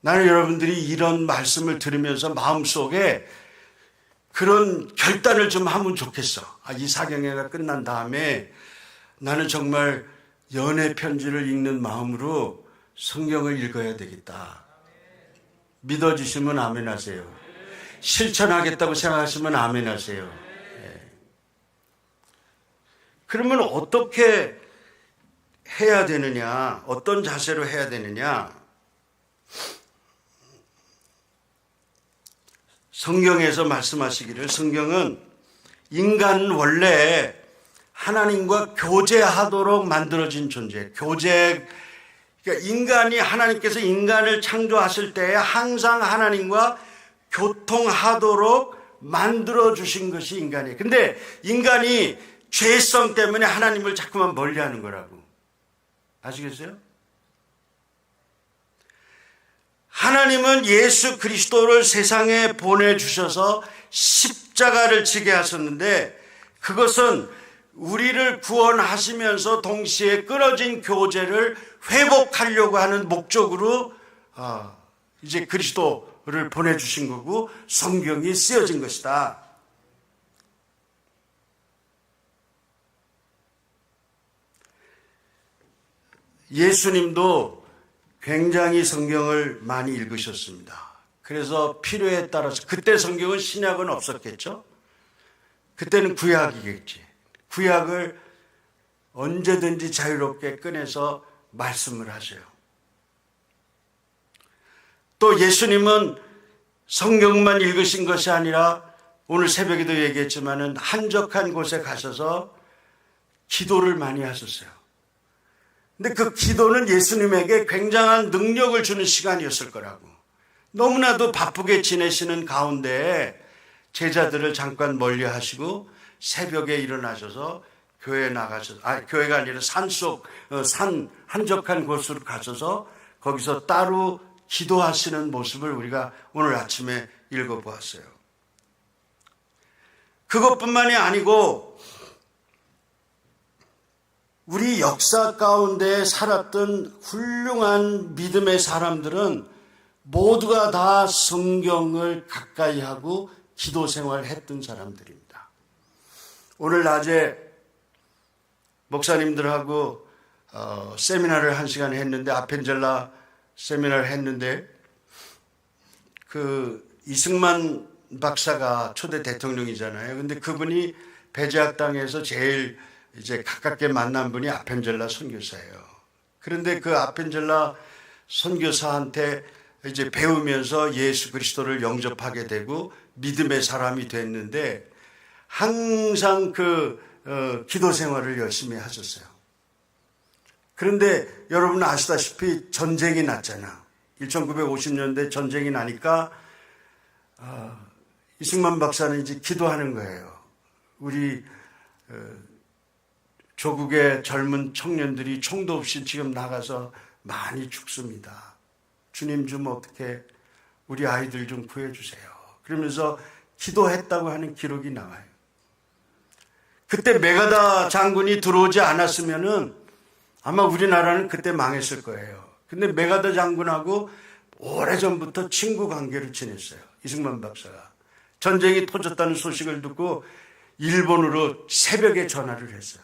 나는 여러분들이 이런 말씀을 들으면서 마음속에 그런 결단을 좀 하면 좋겠어. 이 사경회가 끝난 다음에 나는 정말 연애 편지를 읽는 마음으로 성경을 읽어야 되겠다. 믿어지시면 아멘 하세요. 실천하겠다고 생각하시면 아멘 하세요. 네. 그러면 어떻게 해야 되느냐? 어떤 자세로 해야 되느냐? 성경에서 말씀하시기를 성경은 인간은 원래 하나님과 교제하도록 만들어진 존재. 그러니까 인간이 하나님께서 인간을 창조하실 때에 항상 하나님과 교통하도록 만들어 주신 것이 인간이에요. 근데 인간이 죄성 때문에 하나님을 자꾸만 멀리하는 거라고. 아시겠어요? 하나님은 예수 그리스도를 세상에 보내주셔서 십자가를 지게 하셨는데, 그것은 우리를 구원하시면서 동시에 끊어진 교제를 회복하려고 하는 목적으로 이제 그리스도를 보내주신 거고 성경이 쓰여진 것이다. 예수님도 굉장히 성경을 많이 읽으셨습니다. 그래서 필요에 따라서, 그때 성경은 신약은 없었겠죠? 그때는 구약이겠지. 구약을 언제든지 자유롭게 꺼내서 말씀을 하세요. 또 예수님은 성경만 읽으신 것이 아니라 오늘 새벽에도 얘기했지만은 한적한 곳에 가셔서 기도를 많이 하셨어요. 근데 그 기도는 예수님에게 굉장한 능력을 주는 시간이었을 거라고. 너무나도 바쁘게 지내시는 가운데 제자들을 잠깐 멀리 하시고 새벽에 일어나셔서 교회에 나가셔서, 교회가 아니라 산 한적한 곳으로 가셔서 거기서 따로 기도하시는 모습을 우리가 오늘 아침에 읽어보았어요. 그것뿐만이 아니고 우리 역사 가운데 살았던 훌륭한 믿음의 사람들은 모두가 다 성경을 가까이 하고 기도 생활을 했던 사람들입니다. 오늘 낮에 목사님들하고 세미나를 1시간 했는데, 아펜젤라 세미나를 했는데, 그 이승만 박사가 초대 대통령이잖아요. 근데 그분이 배제학당에서 제일 이제 가깝게 만난 분이 아펜젤라 선교사예요. 그런데 그 아펜젤라 선교사한테 이제 배우면서 예수 그리스도를 영접하게 되고 믿음의 사람이 됐는데, 항상 기도 생활을 열심히 하셨어요. 그런데 여러분 아시다시피 전쟁이 났잖아. 1950년대 전쟁이 나니까 이승만 박사는 이제 기도하는 거예요. 우리 조국의 젊은 청년들이 총도 없이 지금 나가서 많이 죽습니다. 주님 좀 어떻게 우리 아이들 좀 구해주세요. 그러면서 기도했다고 하는 기록이 나와요. 그때 메가다 장군이 들어오지 않았으면은 아마 우리나라는 그때 망했을 거예요. 근데 메가다 장군하고 오래전부터 친구 관계를 지냈어요. 이승만 박사가. 전쟁이 터졌다는 소식을 듣고 일본으로 새벽에 전화를 했어요.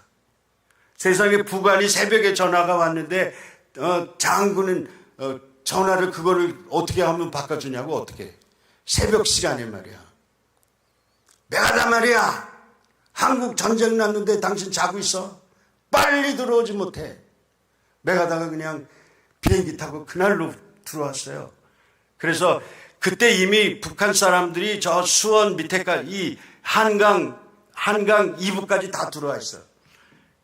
세상에 부관이 새벽에 전화가 왔는데 장군은 전화를 그거를 어떻게 하면 바꿔주냐고. 어떻게 새벽 시간에 말이야. 메가다 말이야, 한국 전쟁 났는데 당신 자고 있어. 빨리 들어오지 못해. 메가다가 그냥 비행기 타고 그날로 들어왔어요. 그래서 그때 이미 북한 사람들이 저 수원 밑에까지 이 한강 이부까지 다 들어와 있어.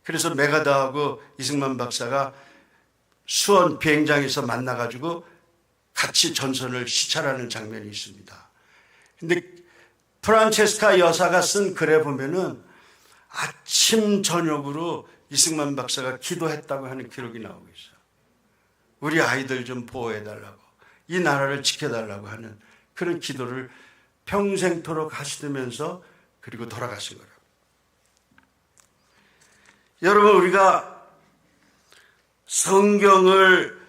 그래서 메가다하고 이승만 박사가 수원 비행장에서 만나가지고 같이 전선을 시찰하는 장면이 있습니다. 근데 프란체스카 여사가 쓴 글에 보면은 아침 저녁으로 이승만 박사가 기도했다고 하는 기록이 나오고 있어요. 우리 아이들 좀 보호해달라고, 이 나라를 지켜달라고 하는 그런 기도를 평생토록 하시면서 그리고 돌아가신 거라고. 여러분, 우리가 성경을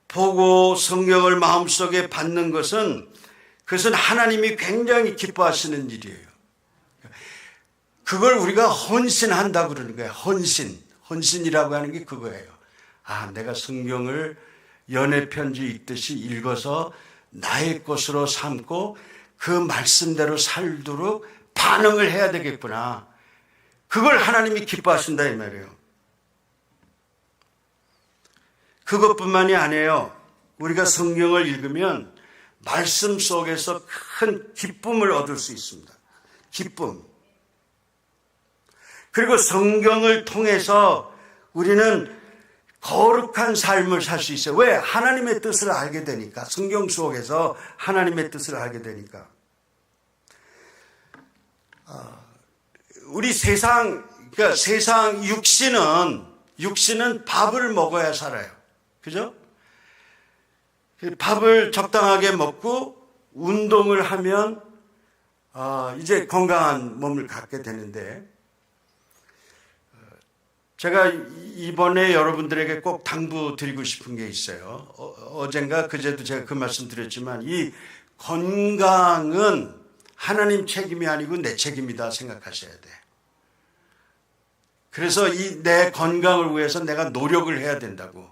보고 성경을 마음속에 받는 것은, 그것은 하나님이 굉장히 기뻐하시는 일이에요. 그걸 우리가 헌신한다고 그러는 거예요. 헌신이라고 하는 게 그거예요. 내가 성경을 연애 편지 읽듯이 읽어서 나의 것으로 삼고 그 말씀대로 살도록 반응을 해야 되겠구나. 그걸 하나님이 기뻐하신다 이 말이에요. 그것뿐만이 아니에요. 우리가 성경을 읽으면 말씀 속에서 큰 기쁨을 얻을 수 있습니다. 기쁨. 그리고 성경을 통해서 우리는 거룩한 삶을 살 수 있어요. 왜? 하나님의 뜻을 알게 되니까. 성경 속에서 하나님의 뜻을 알게 되니까. 우리 그러니까 세상 육신은 밥을 먹어야 살아요. 그죠? 밥을 적당하게 먹고 운동을 하면 이제 건강한 몸을 갖게 되는데, 제가 이번에 여러분들에게 꼭 당부드리고 싶은 게 있어요. 어젠가 그제도 제가 그 말씀 드렸지만, 이 건강은 하나님 책임이 아니고 내 책임이다 생각하셔야 돼. 그래서 이 내 건강을 위해서 내가 노력을 해야 된다고.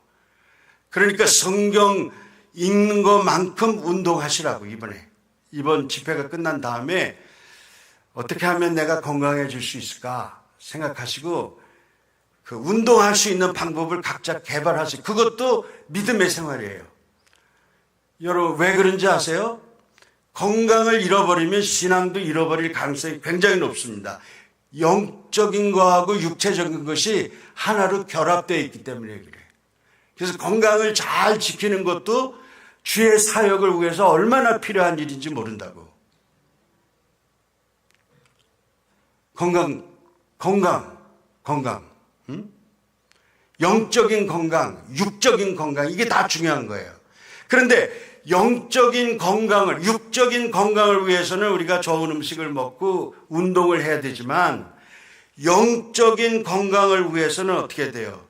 그러니까 성경 읽는 것만큼 운동하시라고. 이번 집회가 끝난 다음에 어떻게 하면 내가 건강해질 수 있을까 생각하시고 그 운동할 수 있는 방법을 각자 개발하세요. 그것도 믿음의 생활이에요. 여러분 왜 그런지 아세요? 건강을 잃어버리면 신앙도 잃어버릴 가능성이 굉장히 높습니다. 영적인 거하고 육체적인 것이 하나로 결합되어 있기 때문에 그래요. 그래서 건강을 잘 지키는 것도 주의 사역을 위해서 얼마나 필요한 일인지 모른다고. 건강. 영적인 건강, 육적인 건강, 이게 다 중요한 거예요. 그런데 영적인 건강을, 육적인 건강을 위해서는 우리가 좋은 음식을 먹고 운동을 해야 되지만, 영적인 건강을 위해서는 어떻게 돼요?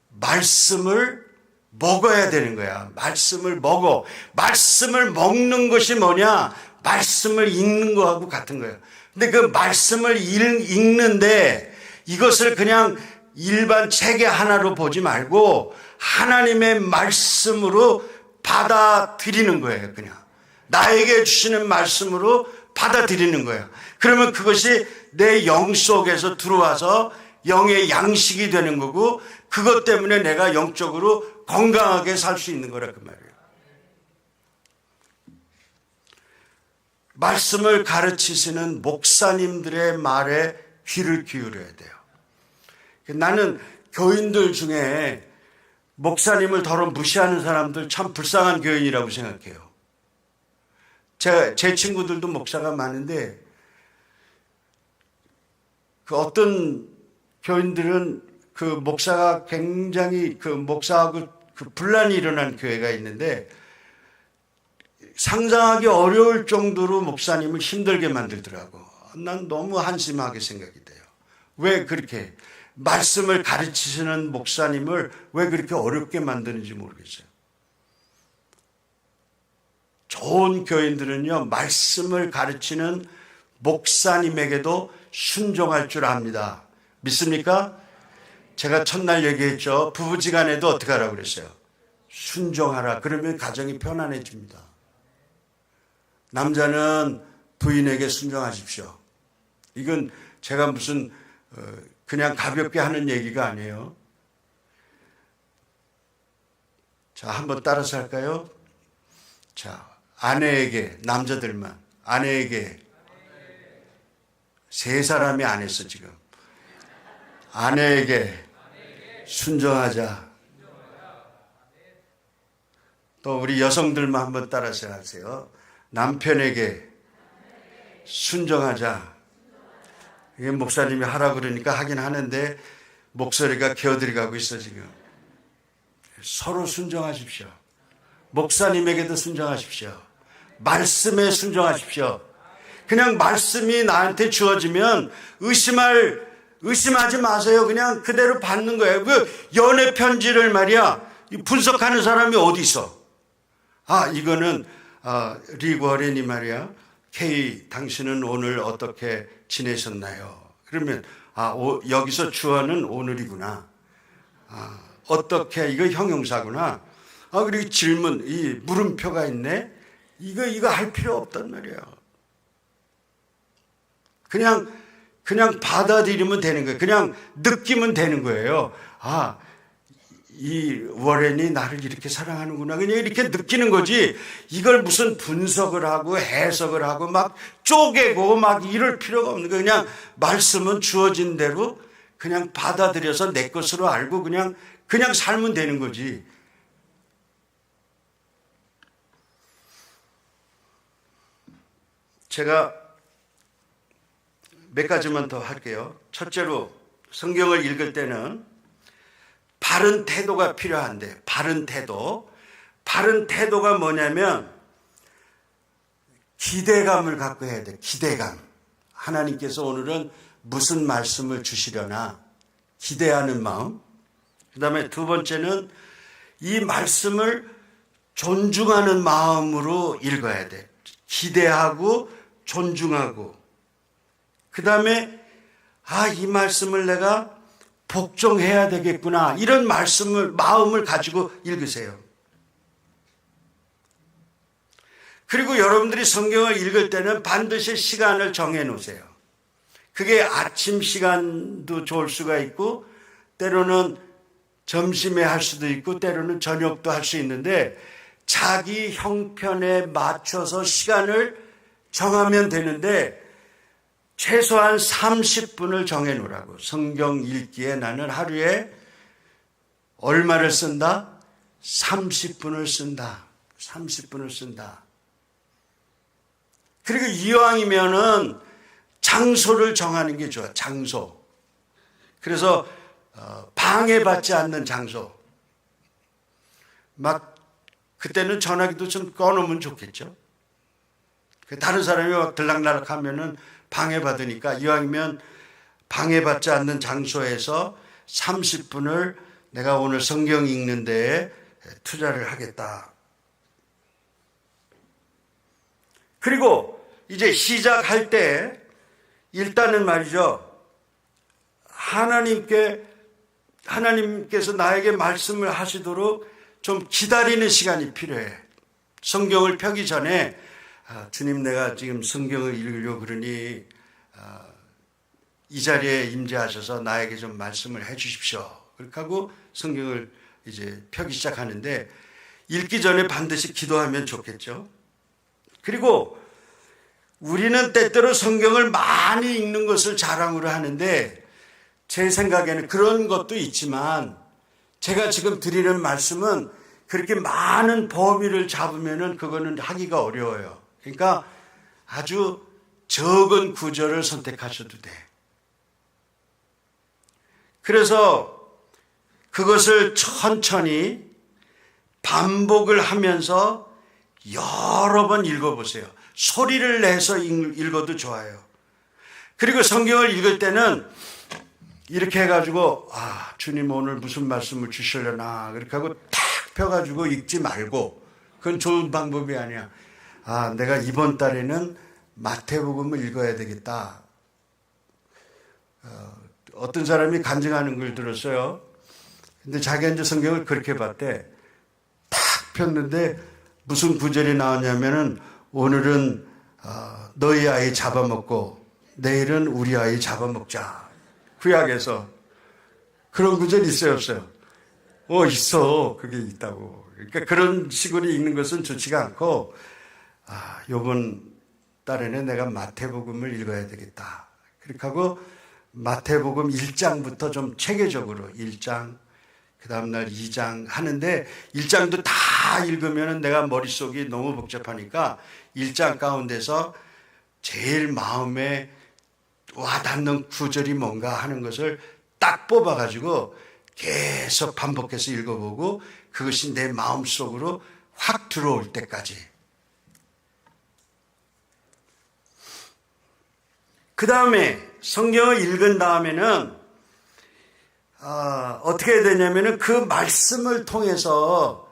말씀을 먹어야 되는 거야. 말씀을 먹어. 말씀을 먹는 것이 뭐냐? 말씀을 읽는 거하고 같은 거예요. 근데 그 말씀을 읽는데 이것을 그냥 일반 책의 하나로 보지 말고 하나님의 말씀으로 받아들이는 거예요. 그냥 나에게 주시는 말씀으로 받아들이는 거예요. 그러면 그것이 내 영 속에서 들어와서 영의 양식이 되는 거고, 그것 때문에 내가 영적으로 건강하게 살 수 있는 거라 그 말이에요. 말씀을 가르치시는 목사님들의 말에 귀를 기울여야 돼요. 나는 교인들 중에 목사님을 더러 무시하는 사람들 참 불쌍한 교인이라고 생각해요. 제 친구들도 목사가 많은데, 그 어떤 교인들은 그 목사가 굉장히 그 목사하고 그 분란이 일어난 교회가 있는데, 상상하기 어려울 정도로 목사님을 힘들게 만들더라고. 난 너무 한심하게 생각이 돼요. 왜 그렇게 말씀을 가르치시는 목사님을 왜 그렇게 어렵게 만드는지 모르겠어요. 좋은 교인들은요, 말씀을 가르치는 목사님에게도 순종할 줄 압니다. 믿습니까? 제가 첫날 얘기했죠. 부부지간에도 어떻게 하라고 그랬어요? 순종하라. 그러면 가정이 편안해집니다. 남자는 부인에게 순종하십시오. 이건 제가 무슨 그냥 가볍게 하는 얘기가 아니에요. 자, 한번 따라서 할까요? 자, 아내에게, 남자들만 아내에게, 세 사람이 안 했어 지금. 아내에게 순종하자. 또 우리 여성들만 한번 따라서 하세요. 남편에게 순종하자. 이게 목사님이 하라 그러니까 하긴 하는데 목소리가 기어들어가고 있어 지금. 서로 순종하십시오. 목사님에게도 순종하십시오. 말씀에 순종하십시오. 그냥 말씀이 나한테 주어지면 의심하지 마세요. 그냥 그대로 받는 거예요. 그 연애 편지를 말이야, 분석하는 사람이 어디 있어? 이거는 리고어렌이 말이야, K 당신은 오늘 어떻게 지내셨나요? 그러면 여기서 주어는 오늘이구나. 어떻게, 이거 형용사구나. 그리고 질문, 이 물음표가 있네. 이거 할 필요 없단 말이야. 그냥 받아들이면 되는 거예요. 그냥 느끼면 되는 거예요. 이 워렌이 나를 이렇게 사랑하는구나. 그냥 이렇게 느끼는 거지. 이걸 무슨 분석을 하고 해석을 하고 막 쪼개고 막 이럴 필요가 없는 거예요. 그냥 말씀은 주어진 대로 그냥 받아들여서 내 것으로 알고 그냥 살면 되는 거지. 제가 몇 가지만 더 할게요. 첫째로 성경을 읽을 때는 바른 태도가 필요한데, 바른 태도가 뭐냐면 기대감을 갖고 해야 돼. 기대감. 하나님께서 오늘은 무슨 말씀을 주시려나 기대하는 마음. 그 다음에 두 번째는 이 말씀을 존중하는 마음으로 읽어야 돼. 기대하고 존중하고. 그 다음에 이 말씀을 내가 복종해야 되겠구나. 이런 마음을 가지고 읽으세요. 그리고 여러분들이 성경을 읽을 때는 반드시 시간을 정해 놓으세요. 그게 아침 시간도 좋을 수가 있고, 때로는 점심에 할 수도 있고, 때로는 저녁도 할 수 있는데, 자기 형편에 맞춰서 시간을 정하면 되는데, 최소한 30분을 정해 놓으라고. 성경 읽기에 나는 하루에 얼마를 쓴다? 30분을 쓴다. 30분을 쓴다. 그리고 이왕이면은 장소를 정하는 게 좋아. 장소. 그래서 방해받지 않는 장소. 막 그때는 전화기도 좀 꺼놓으면 좋겠죠. 다른 사람이 막 들락날락 하면은 방해받으니까 이왕이면 방해받지 않는 장소에서 30분을 내가 오늘 성경 읽는 데에 투자를 하겠다. 그리고 이제 시작할 때 일단은 말이죠. 하나님께서 나에게 말씀을 하시도록 좀 기다리는 시간이 필요해. 성경을 펴기 전에 주님, 내가 지금 성경을 읽으려고 그러니 이 자리에 임재하셔서 나에게 좀 말씀을 해 주십시오. 그렇게 하고 성경을 이제 펴기 시작하는데, 읽기 전에 반드시 기도하면 좋겠죠. 그리고 우리는 때때로 성경을 많이 읽는 것을 자랑으로 하는데, 제 생각에는 그런 것도 있지만, 제가 지금 드리는 말씀은 그렇게 많은 범위를 잡으면은 그거는 하기가 어려워요. 그러니까 아주 적은 구절을 선택하셔도 돼. 그래서 그것을 천천히 반복을 하면서 여러 번 읽어보세요. 소리를 내서 읽어도 좋아요. 그리고 성경을 읽을 때는 이렇게 해가지고 주님 오늘 무슨 말씀을 주시려나 그렇게 하고 탁 펴가지고 읽지 말고, 그건 좋은 방법이 아니야. 내가 이번 달에는 마태복음을 읽어야 되겠다. 어떤 사람이 간증하는 걸 들었어요. 근데 자기가 이제 성경을 그렇게 봤대. 탁 폈는데 무슨 구절이 나왔냐면은, 오늘은 너희 아이 잡아먹고 내일은 우리 아이 잡아먹자. 구약에서. 그런 구절이 있어요, 없어요? 있어. 그게 있다고. 그러니까 그런 식으로 읽는 것은 좋지가 않고, 요번 달에는 내가 마태복음을 읽어야 되겠다. 그렇게 하고 마태복음 1장부터 좀 체계적으로 1장, 그 다음날 2장 하는데, 1장도 다 읽으면 내가 머릿속이 너무 복잡하니까 1장 가운데서 제일 마음에 와닿는 구절이 뭔가 하는 것을 딱 뽑아가지고 계속 반복해서 읽어보고, 그것이 내 마음속으로 확 들어올 때까지. 그 다음에 성경을 읽은 다음에는 어떻게 해야 되냐면은, 그 말씀을 통해서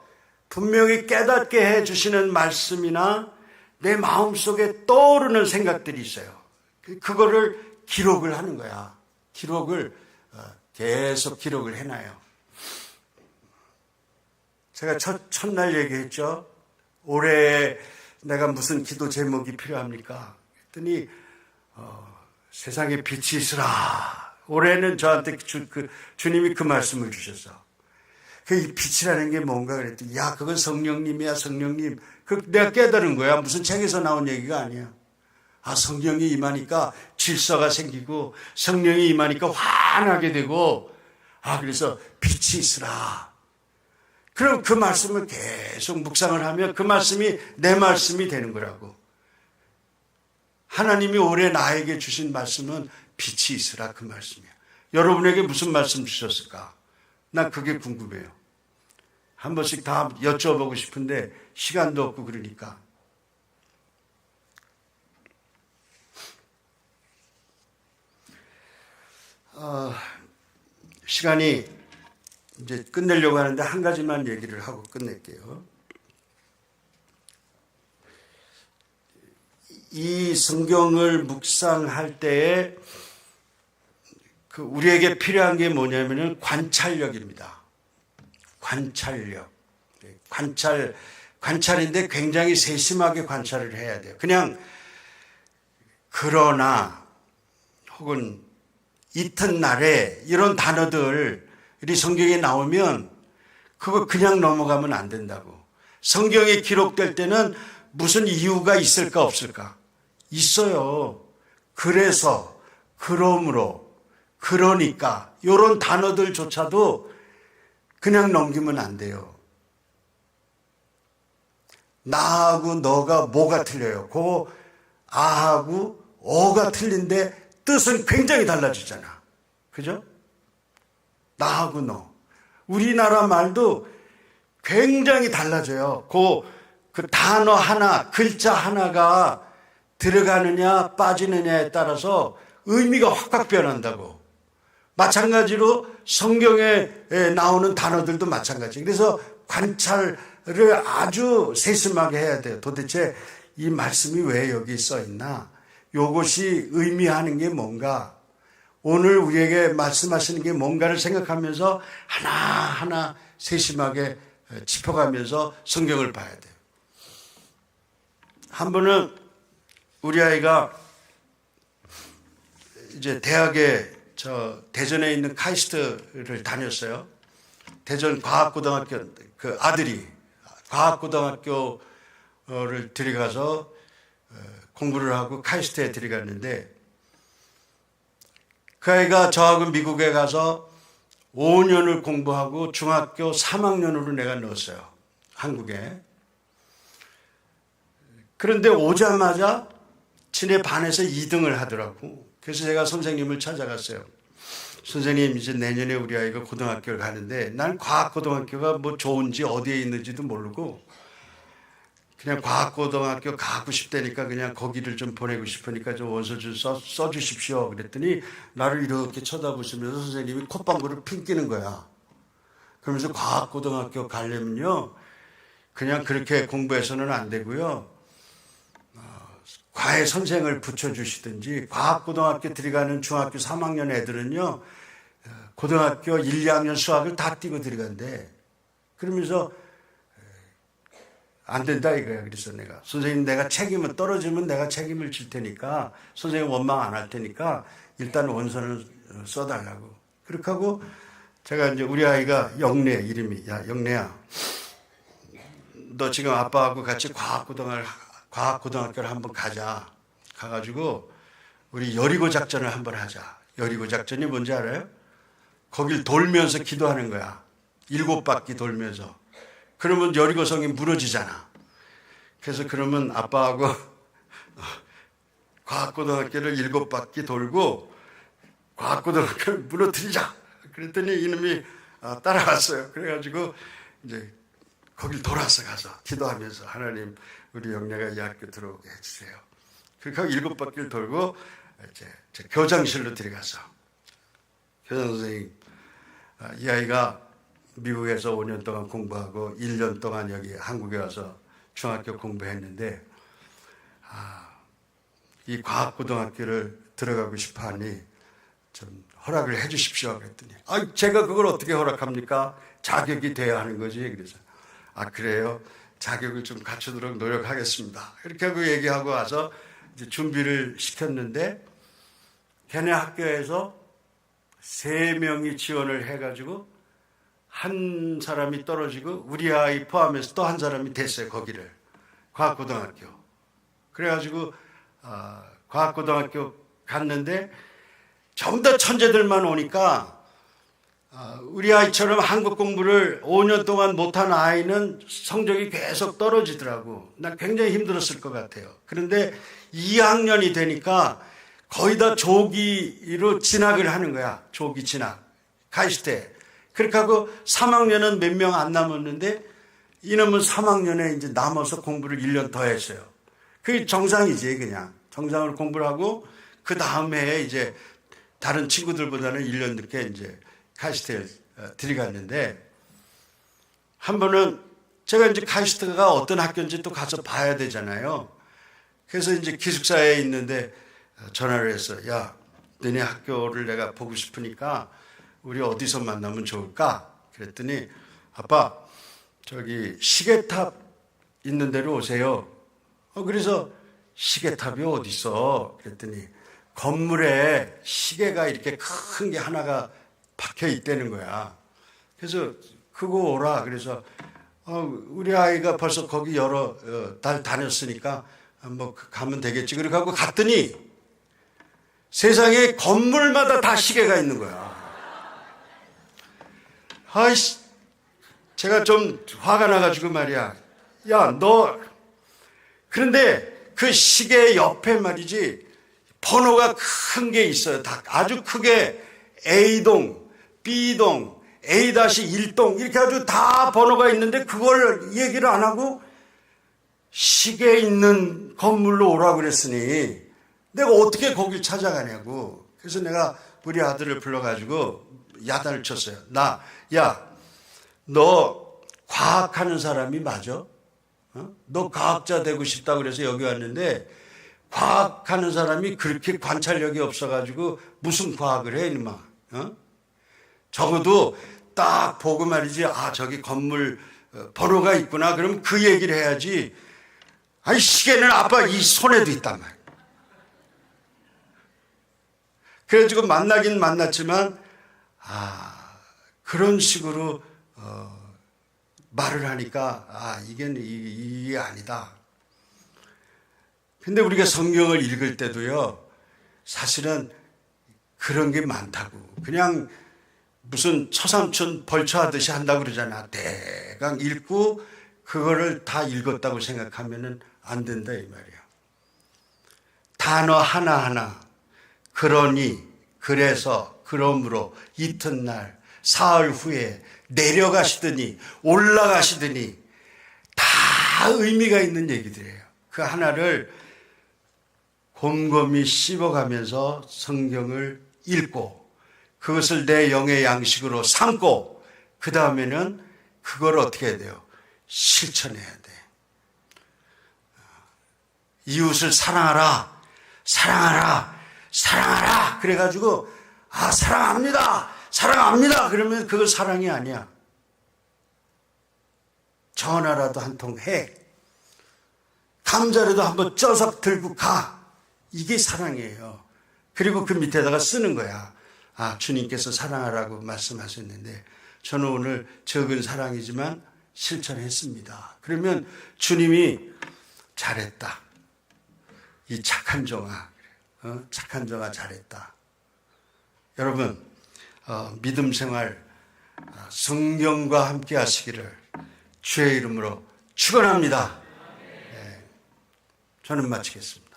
분명히 깨닫게 해주시는 말씀이나 내 마음속에 떠오르는 생각들이 있어요. 그거를 기록을 하는 거야. 계속 기록을 해놔요. 제가 첫날 얘기했죠. 올해 내가 무슨 기도 제목이 필요합니까? 그랬더니 세상에 빛이 있으라. 올해는 저한테 주님이 그 말씀을 주셨어. 그 빛이라는 게 뭔가 그랬더니 야 그건 성령님이야 성령님. 그 내가 깨달은 거야. 무슨 책에서 나온 얘기가 아니야. 아 성령이 임하니까 질서가 생기고 성령이 임하니까 환하게 되고 아 그래서 빛이 있으라. 그럼 그 말씀을 계속 묵상을 하면 그 말씀이 내 말씀이 되는 거라고. 하나님이 올해 나에게 주신 말씀은 빛이 있으라 그 말씀이야. 여러분에게 무슨 말씀 주셨을까? 난 그게 궁금해요. 한 번씩 다 여쭤보고 싶은데 시간도 없고 그러니까. 시간이 이제 끝내려고 하는데 한 가지만 얘기를 하고 끝낼게요. 이 성경을 묵상할 때에 그 우리에게 필요한 게 뭐냐면은 관찰력입니다. 관찰력. 관찰인데 굉장히 세심하게 관찰을 해야 돼요. 그냥 그러나 혹은 이튿날에 이런 단어들이 성경에 나오면 그거 그냥 넘어가면 안 된다고. 성경에 기록될 때는 무슨 이유가 있을까 없을까? 있어요. 그래서, 그러므로, 그러니까 이런 단어들조차도 그냥 넘기면 안 돼요. 나하고 너가 뭐가 틀려요? 그 아하고 어가 틀린데 뜻은 굉장히 달라지잖아. 그죠? 나하고 너. 우리나라 말도 굉장히 달라져요. 그 단어 하나, 글자 하나가 들어가느냐 빠지느냐에 따라서 의미가 확 변한다고. 마찬가지로 성경에 나오는 단어들도 마찬가지. 그래서 관찰을 아주 세심하게 해야 돼요. 도대체 이 말씀이 왜 여기 써 있나? 이것이 의미하는 게 뭔가? 오늘 우리에게 말씀하시는 게 뭔가를 생각하면서 하나하나 세심하게 짚어가면서 성경을 봐야 돼요. 한 번은 우리 아이가 이제 대학에 대전에 있는 카이스트를 다녔어요. 대전 과학고등학교 그 아들이 과학고등학교를 들어가서 공부를 하고 카이스트에 들어갔는데 그 아이가 저하고 미국에 가서 5년을 공부하고 중학교 3학년으로 내가 넣었어요. 한국에. 그런데 오자마자 지네 반에서 2등을 하더라고. 그래서 제가 선생님을 찾아갔어요. 선생님 이제 내년에 우리 아이가 고등학교를 가는데 난 과학고등학교가 뭐 좋은지 어디에 있는지도 모르고 그냥 과학고등학교 가고 싶다니까 그냥 거기를 좀 보내고 싶으니까 좀 원서 좀 써주십시오. 그랬더니 나를 이렇게 쳐다보시면서 선생님이 콧방구를 핑 끼는 거야. 그러면서 과학고등학교 가려면요 그냥 그렇게 공부해서는 안 되고요. 과외 선생을 붙여주시든지 과학고등학교 들어가는 중학교 3학년 애들은요 고등학교 1, 2학년 수학을 다 띄고 들어간대. 그러면서 안 된다 이거야. 그래서 내가 선생님 내가 책임을 떨어지면 내가 책임을 질 테니까 선생님 원망 안 할 테니까 일단 원서는 써달라고. 그렇게 하고 제가 이제 우리 아이가 영래 이름이 야 영래야 너 지금 아빠하고 같이 과학고등학교를 한번 가자. 가가지고 우리 여리고 작전을 한번 하자. 여리고 작전이 뭔지 알아요? 거길 돌면서 기도하는 거야. 7바퀴 돌면서. 그러면 여리고성이 무너지잖아. 그래서 그러면 아빠하고 과학고등학교를 7바퀴 돌고 과학고등학교를 무너뜨리자. 그랬더니 이놈이 따라갔어요. 그래가지고 이제 거길 돌아서 가서 기도하면서 하나님 우리 영래가 이 학교 들어오게 해주세요. 그렇게 하고 7바퀴를 돌고 이제 교장실로 들어가서 교장 선생님 이 아이가 미국에서 5년 동안 공부하고 1년 동안 여기 한국에 와서 중학교 공부했는데 이 과학고등학교를 들어가고 싶어하니 좀 허락을 해 주십시오. 그랬더니 제가 그걸 어떻게 허락합니까? 자격이 돼야 하는 거지. 그래서 그래요? 자격을 좀 갖추도록 노력하겠습니다. 이렇게 하고 얘기하고 와서 이제 준비를 시켰는데 걔네 학교에서 3명이 지원을 해가지고 한 사람이 떨어지고 우리 아이 포함해서 또 한 사람이 됐어요. 거기를 과학고등학교. 그래가지고 과학고등학교 갔는데 전부 다 천재들만 오니까 우리 아이처럼 한국 공부를 5년 동안 못한 아이는 성적이 계속 떨어지더라고. 난 굉장히 힘들었을 것 같아요. 그런데 2학년이 되니까 거의 다 조기로 진학을 하는 거야. 조기 진학. 가이스트에. 그렇게 하고 3학년은 몇 명 안 남았는데 이놈은 3학년에 이제 남아서 공부를 1년 더 했어요. 그게 정상이지, 그냥. 정상으로 공부를 하고 그 다음 해에 이제 다른 친구들보다는 1년 늦게 이제 카이스트에 들어갔는데 한 번은 제가 이제 카이스트가 어떤 학교인지 또 가서 봐야 되잖아요. 그래서 이제 기숙사에 있는데 전화를 해서 야, 너네 학교를 내가 보고 싶으니까 우리 어디서 만나면 좋을까? 그랬더니 아빠 저기 시계탑 있는 데로 오세요. 그래서 시계탑이 어디 있어? 그랬더니 건물에 시계가 이렇게 큰 게 하나가 박혀 있다는 거야. 그래서 그거 오라. 그래서 우리 아이가 벌써 거기 여러 달 다녔으니까 뭐 가면 되겠지. 그렇게 하고 갔더니 세상에 건물마다 다 시계가 있는 거야. 아이씨, 제가 좀 화가 나가지고 말이야. 야, 너 그런데 그 시계 옆에 말이지 번호가 큰 게 있어요. 다 아주 크게 A동, B동, A-1동 이렇게 아주 다 번호가 있는데 그걸 얘기를 안 하고 시계 있는 건물로 오라고 그랬으니 내가 어떻게 거길 찾아가냐고. 그래서 내가 우리 아들을 불러가지고 야단을 쳤어요. 야, 너 과학하는 사람이 맞아? 너 과학자 되고 싶다고 그래서 여기 왔는데 과학하는 사람이 그렇게 관찰력이 없어가지고 무슨 과학을 해, 이놈아. 적어도 딱 보고 말이지, 저기 건물 번호가 있구나. 그럼 그 얘기를 해야지. 아니, 시계는 아빠 이 손에도 있단 말이야. 그래가지고 만나긴 만났지만, 그런 식으로, 말을 하니까, 이게 아니다. 근데 우리가 성경을 읽을 때도요, 사실은 그런 게 많다고. 그냥 무슨 처삼촌 벌초하듯이 한다고 그러잖아. 대강 읽고 그거를 다 읽었다고 생각하면은 안 된다 이 말이야. 단어 하나하나 그러니, 그래서, 그러므로, 이튿날, 사흘 후에 내려가시더니 올라가시더니 다 의미가 있는 얘기들이에요. 그 하나를 곰곰이 씹어가면서 성경을 읽고 그것을 내 영의 양식으로 삼고 그 다음에는 그걸 어떻게 해야 돼요? 실천해야 돼. 이웃을 사랑하라, 사랑하라, 사랑하라. 그래가지고 사랑합니다, 사랑합니다. 그러면 그거 사랑이 아니야. 전화라도 한 통 해. 감자라도 한번 쪄서 들고 가. 이게 사랑이에요. 그리고 그 밑에다가 쓰는 거야. 주님께서 사랑하라고 말씀하셨는데 저는 오늘 적은 사랑이지만 실천했습니다. 그러면 주님이 잘했다. 이 착한 종아, 착한 종아 잘했다. 여러분, 믿음 생활 성경과 함께 하시기를 주의 이름으로 축원합니다. 저는 마치겠습니다.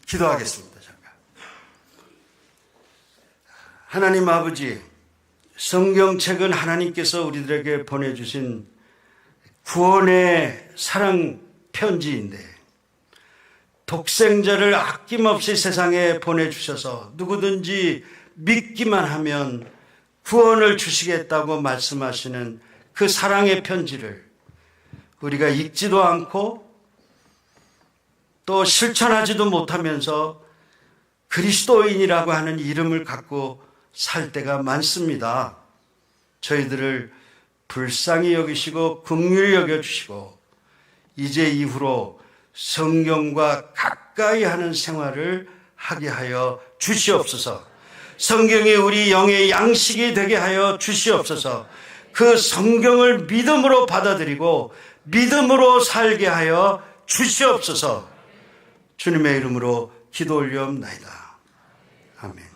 기도하겠습니다. 잠깐. 하나님 아버지, 성경책은 하나님께서 우리들에게 보내주신 구원의 사랑 편지인데 독생자를 아낌없이 세상에 보내주셔서 누구든지 믿기만 하면 구원을 주시겠다고 말씀하시는 그 사랑의 편지를 우리가 읽지도 않고 또 실천하지도 못하면서 그리스도인이라고 하는 이름을 갖고 살 때가 많습니다. 저희들을 불쌍히 여기시고 긍휼히 여겨주시고 이제 이후로 성경과 가까이 하는 생활을 하게 하여 주시옵소서. 성경이 우리 영의 양식이 되게 하여 주시옵소서. 그 성경을 믿음으로 받아들이고 믿음으로 살게 하여 주시옵소서. 주님의 이름으로 기도 올리옵나이다. 아멘.